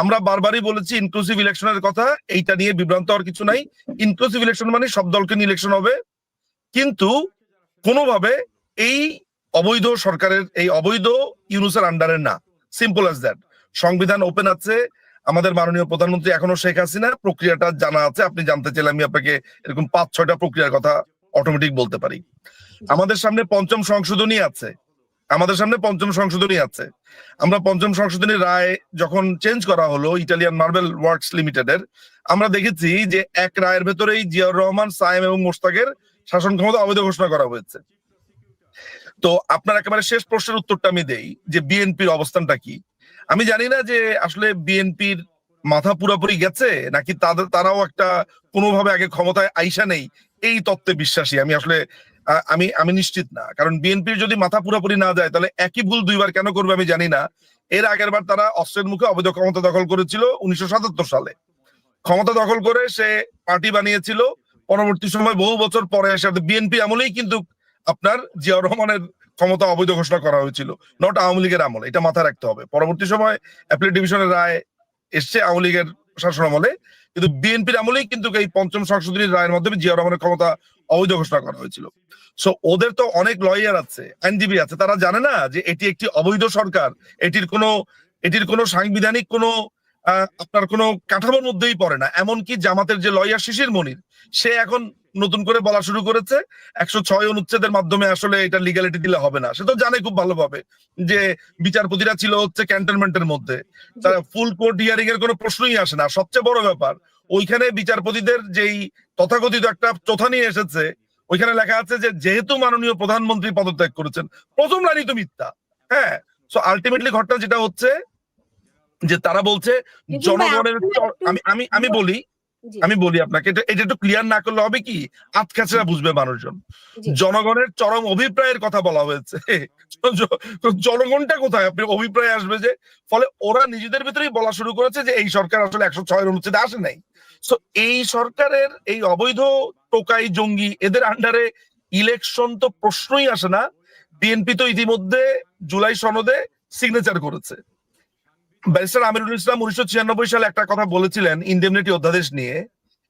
আমরা বারবারই বলেছি ইনক্লুসিভ ইলেকশনের কথা, এইটা নিয়ে বিভ্রান্ত হওয়ার কিছু নাই। ইনক্লুসিভ ইলেকশন মানে সব দলকে নিয়ে ইলেকশন হবে, কিন্তু কোনোভাবে এই অবৈধ সরকারের, এই অবৈধ ইউনূসের আন্ডারে না। Simple as that. সংবিধান ওপেন আছে, আমাদের মাননীয় প্রধানমন্ত্রী এখনো শেখ হাসিনা, প্রক্রিয়াটা জানা আছে। আপনি জানতে চাইলে আমি আপনাকে এরকম 5-6টা প্রক্রিয়ার কথা অটোমেটিক বলতে পারি। আমাদের সামনে 5ম সংশোধনী আছে, আমাদের সামনে পঞ্চম সংশোধনী আছে। আমরা পঞ্চম সংশোধনীর রায় যখন চেঞ্জ করা হলো ইটালিয়ান মার্বেল ওয়ার্কস লিমিটেডের, আমরা দেখেছি যে এক রায়ের ভেতরেই জিয়াউর রহমান, সায়েম এবং মোশতাকের শাসন ক্ষমতা অবৈধ ঘোষণা করা হয়েছে। তো আপনার একেবারে শেষ প্রশ্নের উত্তরটা আমি দেই যে বিএনপির অবস্থানটা কি। আমি জানি না যে আসলে বিএনপির মাথা পুরোপুরি গেছে নাকি তারাও একটা কোনোভাবে আগে ক্ষমতায় আইসা নেই এই তত্ত্বে বিশ্বাসী। আমি আসলে আমি নিশ্চিত না, কারণ বিএনপির যদি মাথা পুরোপুরি না যায় তাহলে একই ভুল দুইবার কেন করবে আমি জানি না। এর আগের বার তারা অস্ত্রের মুখে অবৈধ ক্ষমতা দখল করেছিল 1977 সালে। ক্ষমতা দখল করে সে পার্টি বানিয়েছিল, পরবর্তী সময় বহু বছর পরে এসে বিএনপি আমলেই কিন্তু আপনার জিয়াউর রহমানের ক্ষমতা অবৈধ ঘোষণা করা হয়েছিল, নট আওয়ামী লীগের আমলে। এটা মাথায় রাখতে হবে। পরবর্তী সময় অ্যাপিলেট ডিভিশনের রায় এসছে আওয়ামী লীগের শাসন আমলে, কিন্তু বিএনপির আমলেই কিন্তু এই পঞ্চম সংশোধনীর রায়ের মাধ্যমে জিয়াউর রহমানের ক্ষমতা অবৈধ ঘোষণা করা হয়েছিল। সো ওদের তো অনেক লয়ার আছে, আইনজীবী আছে, তারা জানে না যে এটি একটি অবৈধ সরকার, এটির কোনো সাংবিধানিক কোনো আপনার কোনো কাঠামোর মধ্যেই পড়ে না। এমনকি জামাতের যে লয়ার শিশির মনির, সে এখন নতুন করে বলা শুরু করেছে 106 অনুচ্ছেদের মাধ্যমে আসলে এটা লিগ্যালিটি দিলে হবে না। সে তো জানে খুব ভালোভাবে যে বিচারপতিরা ছিল হচ্ছে ক্যান্টনমেন্টের মধ্যে, তারা ফুল কোর্ট হিয়ারিং এর কোনো প্রশ্নই আসে না। সবচেয়ে বড় ব্যাপার, ওইখানে বিচারপতিদের যেই তথাকথিত একটা চোথা নিয়ে এসেছে, ওইখানে লেখা আছে যে যেহেতু মাননীয় প্রধানমন্ত্রী পদত্যাগ করেছেন, প্রথম লাইনই তো মিথ্যা। হ্যাঁ, সো আলটিমেটলি ঘটনা যেটা হচ্ছে যে তারা বলছে জনগণের, আমি বলি আপনাকে, এটা একটু ক্লিয়ার না করলে হবে কি, আতখাচরা বুঝবে মানুষজন। জনগণের চরম অভিপ্রায়ের কথা বলা হয়েছে, জনগণটা কোথায় আপনি অভিপ্রায় আসবে যে, ফলে ওরা নিজেদের ভিতরেই বলা শুরু করেছে যে এই সরকার আসলে 106 অনুচ্ছেদে আসে নাই। সো এই সরকারের এই অবৈধ টোকাই জঙ্গি এদের আন্ডারে ইলেকশন তো প্রশ্নই আসে না। বিএনপি তো ইতিমধ্যে জুলাই সনদে সিগনেচার করেছে। ব্যারিস্টার আমিরুল ইসলাম 1996 সালে একটা কথা বলেছিলেন ইনডেমনিটি অধ্যাদেশ নিয়ে,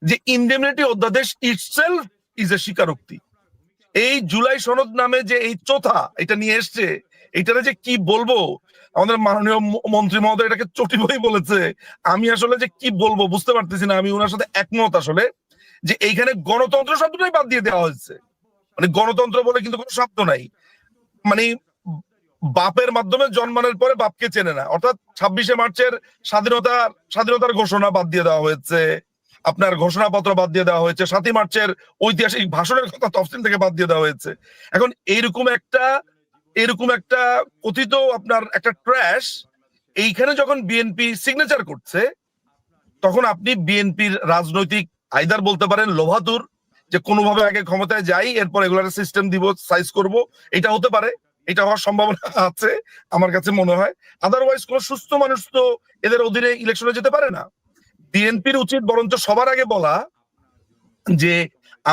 যে ইনডেমনিটি অধ্যাদেশ ইটসেলফ ইজ এ স্বীকারোক্তি। এই জুলাই সনদ নামে যে এই চোথা এটা নিয়ে এসছে, এটারে যে কি বলবো, আমাদের মাননীয় মন্ত্রী মহোদয় এটাকে চটি বই বলেছে। আমি আসলে যে কি বলবো বুঝতে পারতেছি না। আমি ওনার সাথে একমত আসলে, যে এইখানে গণতন্ত্র শব্দটাই বাদ দিয়ে দেওয়া হয়েছে। মানে গণতন্ত্র বলে কিন্তু কোনো শব্দ নাই। মানে বাপের মাধ্যমে জন্মানোর পরে বাপকে চেনে না, অর্থাৎ 26শে মার্চের স্বাধীনতার ঘোষণা বাদ দিয়ে দেওয়া হয়েছে, আপনার ঘোষণাপত্র বাদ দিয়ে দেওয়া হয়েছে, 7ই মার্চের ঐতিহাসিক ভাষণের কথা তফসিল থেকে বাদ দিয়ে দেওয়া হয়েছে। এখন এইরকম একটা কথিত আপনার একটা ট্র্যাশ এইখানে যখন বিএনপি সিগনেচার করছে, তখন আপনি বিএনপির রাজনৈতিক আইদার বলতে পারেন লোভাতুর, যে কোনোভাবে আগে ক্ষমতায় যাই, এরপর এগুলার সিস্টেম দিব, সাইজ করব, এটা হতে পারে, এটা হওয়ার সম্ভাবনা আছে আমার কাছে মনে হয়। আদারওয়াইজ কোন সুস্থ মানুষ তো এদের অধীনে ইলেকশনে যেতে পারে না। বিএনপির উচিত বরঞ্চ সবার আগে বলা যে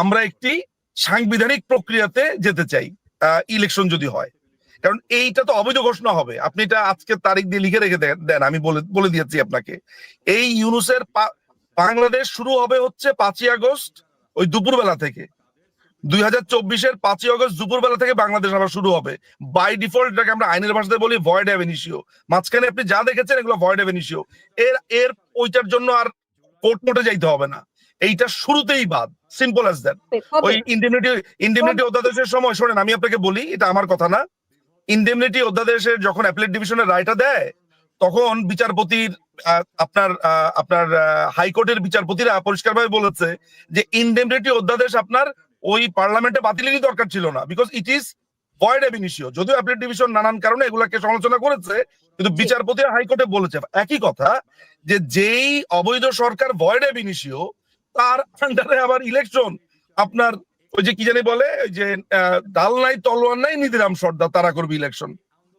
আমরা একটি সাংবিধানিক প্রক্রিয়াতে যেতে চাই ইলেকশন যদি হয়, কারণ এইটা তো অবৈধ ঘোষণা হবে। আপনি এটা আজকে তারিখ দিয়ে লিখে রেখে দেন, আমি বলে দিয়েছি আপনাকে। এই ইউনূসের বাংলাদেশ শুরু হবে হচ্ছে 5ই আগস্ট ওই দুপুরবেলা থেকে, 2024-এর 5ই আগস্ট দুপুরবেলা থেকে বাংলাদেশ আবার শুরু হবে। বাই ডিফল্ট এটাকে আমরা আইনের ভাষাতে বলি ভয়েড অ্যাব ইনিশিও। মাঝখানে আপনি যা দেখেছেন এগুলো ভয়েড অ্যাব ইনিশিও। এর ওইটার জন্য আর কোর্ট মোটে যাইতে হবে না, এইটা শুরুতেই বাদ, সিম্পল অ্যাজ দ্যাট। ওই ইনডেমনিটি অধ্যাদেশের সময় শোনেন, আমি আপনাকে বলি, এটা আমার কথা না, ইনডেমনিটি অধ্যাদেশের যখন অ্যাপিলেট ডিভিশনের রায়টা দেয়, তখন বিচারপতির আপনার হাইকোর্টের বিচারপতিরা পরিষ্কারভাবে বলেছে যে ইনডেমনিটি অধ্যাদেশ আপনার ওই পার্লামেন্টে বাতিলেরই দরকার ছিল না, because it is void ab initio. যদিও অ্যাপিলেট ডিভিশন নানান কারণে এগুলাকে সমালোচনা করেছে, কিন্তু বিচারপতিরা হাইকোর্টে বলেছে একই কথা, যে যেই অবৈধ সরকার ভয়েড অ্যাব ইনিশিও, তার আন্ডারে আবার ইলেকশন আপনার ওই যে কি জানি বলে, ওই যে ডাল নাই তলোয়ার নাই নিধিরাম সর্দার, তারা করবে ইলেকশন।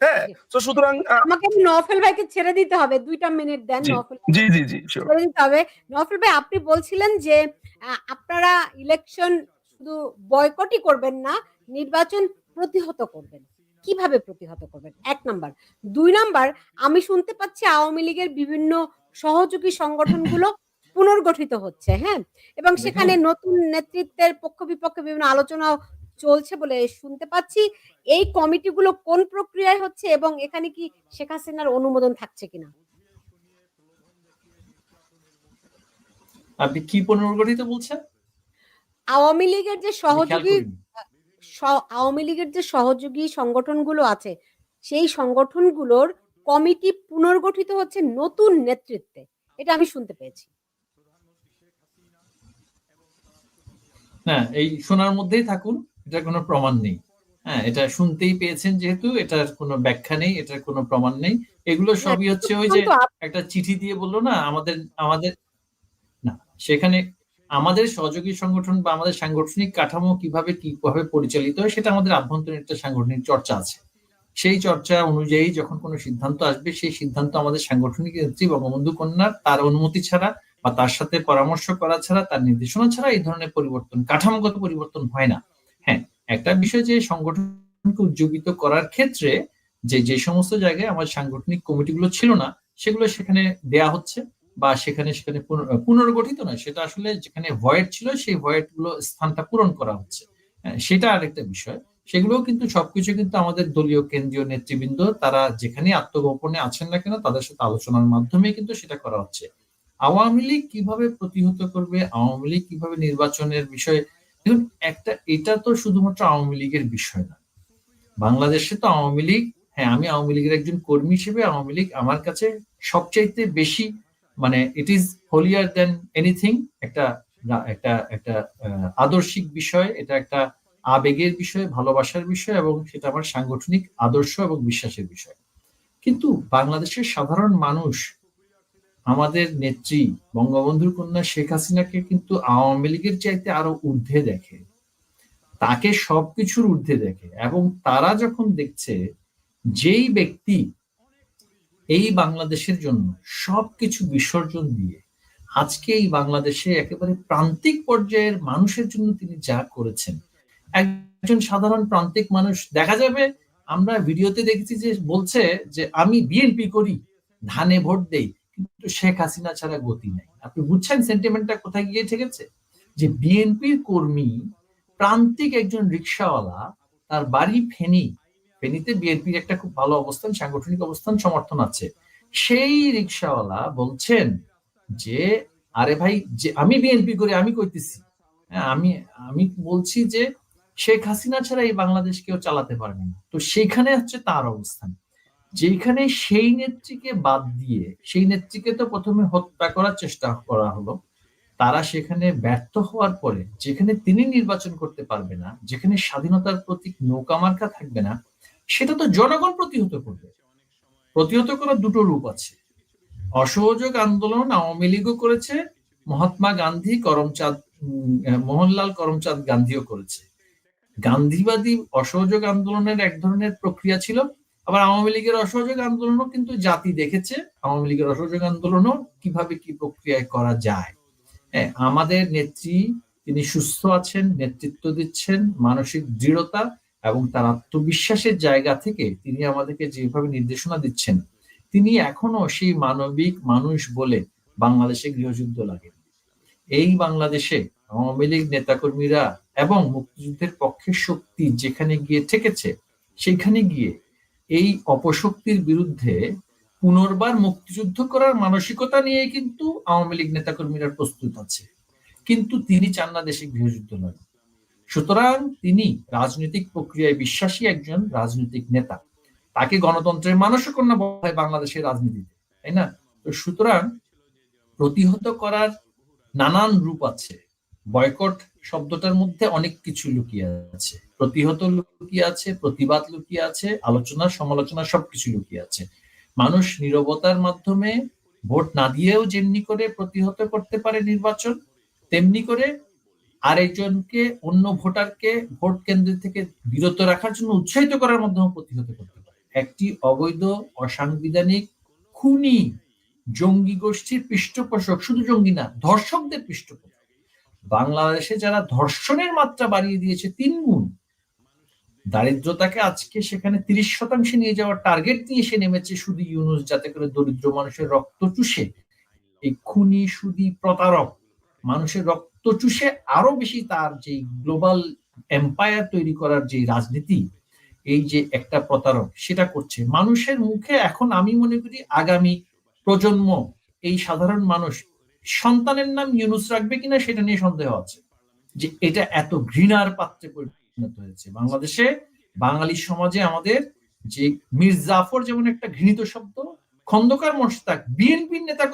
হ্যাঁ, তো সুতরাং আমাকে নওফেল ভাইকে ছেড়ে দিতে হবে, 2টা মিনিট দেন নওফেল। জি ছেড়ে দিতে হবে। নওফেল ভাই, আপনি বলছিলেন যে আপনারা ইলেকশন শুধু বয়কটই করবেন না, নির্বাচন প্রতিহত করবেন। কিভাবে প্রতিহত করবেন? 1 নাম্বার। 2 নাম্বার, আমি শুনতে পাচ্ছি আওয়ামী লীগের বিভিন্ন সহযোগী সংগঠনগুলো পুনর্গঠিত হচ্ছে, হ্যাঁ, এবং সেখানে নতুন নেতৃত্বের পক্ষ বিপক্ষে বিভিন্ন আলোচনা চলছে বলে শুনতে পাচ্ছি। এই কমিটিগুলো কোন প্রক্রিয়ায় হচ্ছে এবং এখানে কি শেখ হাসিনার অনুমোদন থাকছে কিনা? আপনি কি পুনর্গঠিত বলছেন? আওয়ামী লীগের যে সহযোগী সংগঠনগুলো আছে, সেই সংগঠনগুলোর কমিটি পুনর্গঠিত হচ্ছে নতুন নেতৃত্বে, এটা আমি শুনতে পেয়েছি। হ্যাঁ, এই শোনার মধ্যেই থাকুন, এটার কোনো প্রমাণ নেই। হ্যাঁ, এটা শুনতেই পেয়েছেন যেহেতু, এটার কোনো ব্যাখ্যা নেই, এটার কোনো প্রমাণ নেই। এগুলো না, সবই হচ্ছে ওই যে একটা চিঠি দিয়ে বললো না আমাদের আমাদের না, সেখানে আমাদের সহযোগী সংগঠন বা আমাদের সাংগঠনিক কাঠামো কিভাবে পরিচালিত হয় সেটা আমাদের আভ্যন্তরীণ একটা সাংগঠনিক চর্চা আছে। সেই চর্চা অনুযায়ী যখন কোনো সিদ্ধান্ত আসবে, সেই সিদ্ধান্ত আমাদের সাংগঠনিক নেত্রী বঙ্গবন্ধু কন্যার তার অনুমতি ছাড়া বা তার সাথে পরামর্শ করা ছাড়া, তার নির্দেশনা ছাড়া এই ধরনের পরিবর্তন, কাঠামোগত পরিবর্তন হয় না। হ্যাঁ, একটা বিষয় যে সংগঠনকে উজ্জীবিত করার ক্ষেত্রে যে সমস্ত জায়গায় আমার সাংগঠনিক কমিটিগুলো ছিল না, সেগুলো সেখানে দেয়া হচ্ছে, বা সেখানে সেখানে পুনর্গঠিত নয়, সেটা আসলে যেখানে ভয়েড ছিল সেই ভয়েড গুলো স্থানটা পূরণ করা হচ্ছে। সেটা আরেকটা বিষয়। সেগুলোও কিন্তু সবকিছু কিন্তু আমাদের দলীয় কেন্দ্রীয় নেতৃবৃন্দ তারা যেখানে আত্মগোপনে আছেন না কেন, তাদের সাথে আলোচনার মাধ্যমে কিন্তু সেটা করা হচ্ছে। আওয়ামী লীগ কিভাবে প্রতিহত করবে, আওয়ামী লীগ কিভাবে নির্বাচনের বিষয়ে, দেখুন এটা তো শুধুমাত্র আওয়ামী লীগের বিষয় না। বাংলাদেশে তো আওয়ামী লীগ, হ্যাঁ আমি আওয়ামী লীগের একজন কর্মী হিসেবে আওয়ামী লীগ আমার কাছে সবচাইতে বেশি, মানে ইট ইজ হোলিয়ার দেন এনিথিং, একটা একটা একটা আদর্শিক বিষয়, এটা একটা আবেগের বিষয়, ভালোবাসার বিষয়, এবং সেটা আমার সাংগঠনিক আদর্শ এবং বিশ্বাসের বিষয়। কিন্তু বাংলাদেশের সাধারণ মানুষ আমাদের নেত্রী বঙ্গবন্ধুর কন্যা শেখ হাসিনাকে কিন্তু আওয়ামী লীগের চাইতে আরো ঊর্ধ্বে দেখে, তাকে সবকিছুর ঊর্ধ্বে দেখে। এবং তারা যখন দেখছে যেই ব্যক্তি এই বাংলাদেশের জন্য সবকিছু বিসর্জন দিয়ে আজকে এই বাংলাদেশে একেবারে প্রান্তিক পর্যায়ের মানুষের জন্য তিনি যা করেছেন, একজন সাধারণ প্রান্তিক মানুষ দেখা যাবে, আমরা ভিডিওতে দেখেছি যে বলছে যে আমি বিএনপি করি, ধানে ভোট দেই, কিন্তু শেখ হাসিনা ছাড়া গতি নাই। আপনি বুঝছেন সেন্টিমেন্টটা কোথায় গিয়ে ঠেকেছে? যে বিএনপির কর্মী, প্রান্তিক একজন রিক্সাওয়ালা, তার বাড়ি ফেনীতে বিএনপির একটা খুব ভালো অবস্থান, সাংগঠনিক অবস্থান, সমর্থন আছে। সেই রিক্সাওয়ালা বলছেন যে আরে ভাই, যে আমি বিএনপি করি, আমি কইতেছি, হ্যাঁ আমি আমি বলছি যে শেখ হাসিনা ছাড়া এই বাংলাদেশ কেউ চালাতে পারবে না। তো সেইখানে হচ্ছে তার অবস্থান, যেখানে সেই নেত্রীকে বাদ দিয়ে, সেই নেত্রীকে তো প্রথমে হত্যা করার চেষ্টা করা হলো, তারা সেখানে ব্যর্থ হওয়ার পরে যেখানে তিনি নির্বাচন করতে পারবে না, যেখানে স্বাধীনতার প্রতীক নৌকা মার্কা থাকবে না, সেটা তো জনগণ প্রতিহত করবে। প্রতিহত করার দুটো রূপ আছে। অসহযোগ আন্দোলন আওয়ামী লীগও করেছে, মহাত্মা গান্ধী, মোহনলাল করমচাঁদ গান্ধীও করেছে। গান্ধীবাদী অসহযোগ আন্দোলনের এক ধরনের প্রক্রিয়া ছিল, আবার আওয়ামী লীগের অসহযোগ আন্দোলনও কিন্তু জাতি দেখেছে, আওয়ামী লীগের অসহযোগ আন্দোলনও কিভাবে কি প্রক্রিয়ায় করা যায়। হ্যাঁ, আমাদের নেত্রী, তিনি সুস্থ আছেন, নেতৃত্ব দিচ্ছেন, মানসিক দৃঢ়তা এবং তার আত্মবিশ্বাসের জায়গা থেকে তিনি আমাদেরকে যেভাবে নির্দেশনা দিচ্ছেন, তিনি এখনো সেই মানবিক মানুষ বলে বাংলাদেশে গৃহযুদ্ধ লাগে। এই বাংলাদেশে আওয়ামী লীগ নেতাকর্মীরা এবং মুক্তিযুদ্ধের পক্ষের শক্তি যেখানে গিয়ে ঠেকেছে, সেখানে গিয়ে এই অপশক্তির বিরুদ্ধে পুনর্বার মুক্তিযুদ্ধ করার মানসিকতা নিয়ে কিন্তু আওয়ামী লীগ নেতাকর্মীরা প্রস্তুত আছে। কিন্তু তিনি চান না দেশে গৃহযুদ্ধ নয়। সুতরাং তিনি রাজনৈতিক প্রক্রিয়ায় বিশ্বাসী একজন রাজনৈতিক নেতা, তাকে গণতন্ত্রের মানসকন্যা বলা হয় বাংলাদেশের রাজনীতিতে, তাই না? তো সুতরাং প্রতিহত করার নানান রূপ আছে। বয়কট শব্দটার মধ্যে অনেক কিছু লুকিয়ে আছে, প্রতিহত লুকিয়ে আছে, প্রতিবাদ লুকিয়ে আছে, আলোচনা সমালোচনা সবকিছু লুকিয়ে আছে। মানুষ নীরবতার মাধ্যমে ভোট না দিয়েও যেমনি করে প্রতিহত করতে পারে নির্বাচন, তেমনি করে আরেকজনকে, অন্য ভোটারকে ভোট কেন্দ্র থেকে বিরত রাখার জন্য উৎসাহিত করার মাধ্যমে প্রতিহত করতে পারে। একটি অবৈধ, অসাংবিধানিক, খুনি জঙ্গি গোষ্ঠীর পৃষ্ঠপোষক, শুধু জঙ্গি না, ধর্ষকদের পৃষ্ঠপোষক। বাংলাদেশে যারা ধর্ষণের মাত্রা বাড়িয়ে দিয়েছে 3 গুণ, দারিদ্রতাকে আজকে সেখানে 30% নিয়ে যাওয়ার টার্গেট নিয়ে সে নেমেছে শুধু ইউনূস, যাতে করে দরিদ্র মানুষের রক্ত চুষে, এই খুনি সুদী প্রতারক মানুষের রক্ত চুষে আরো বেশি তার যে গ্লোবাল এম্পায়ার তৈরি করার যে রাজনীতি, এই যে একটা প্রতারক সেটা করছে মানুষের মুখে। এখন আমি মনে করি আগামী প্রজন্ম, এই সাধারণ মানুষ সন্তানের নাম ইউনূস রাখবে কিনা সেটা নিয়ে সন্দেহ আছে, যে এটা এত ঘৃণার পাত্রে পরিণত হয়েছে। বাংলাদেশে, বাঙালি সমাজে আমাদের যে মীর জাফর যেমন একটা ঘৃণিত শব্দ, খন্দকার মোশতাক বিএনপির নেতা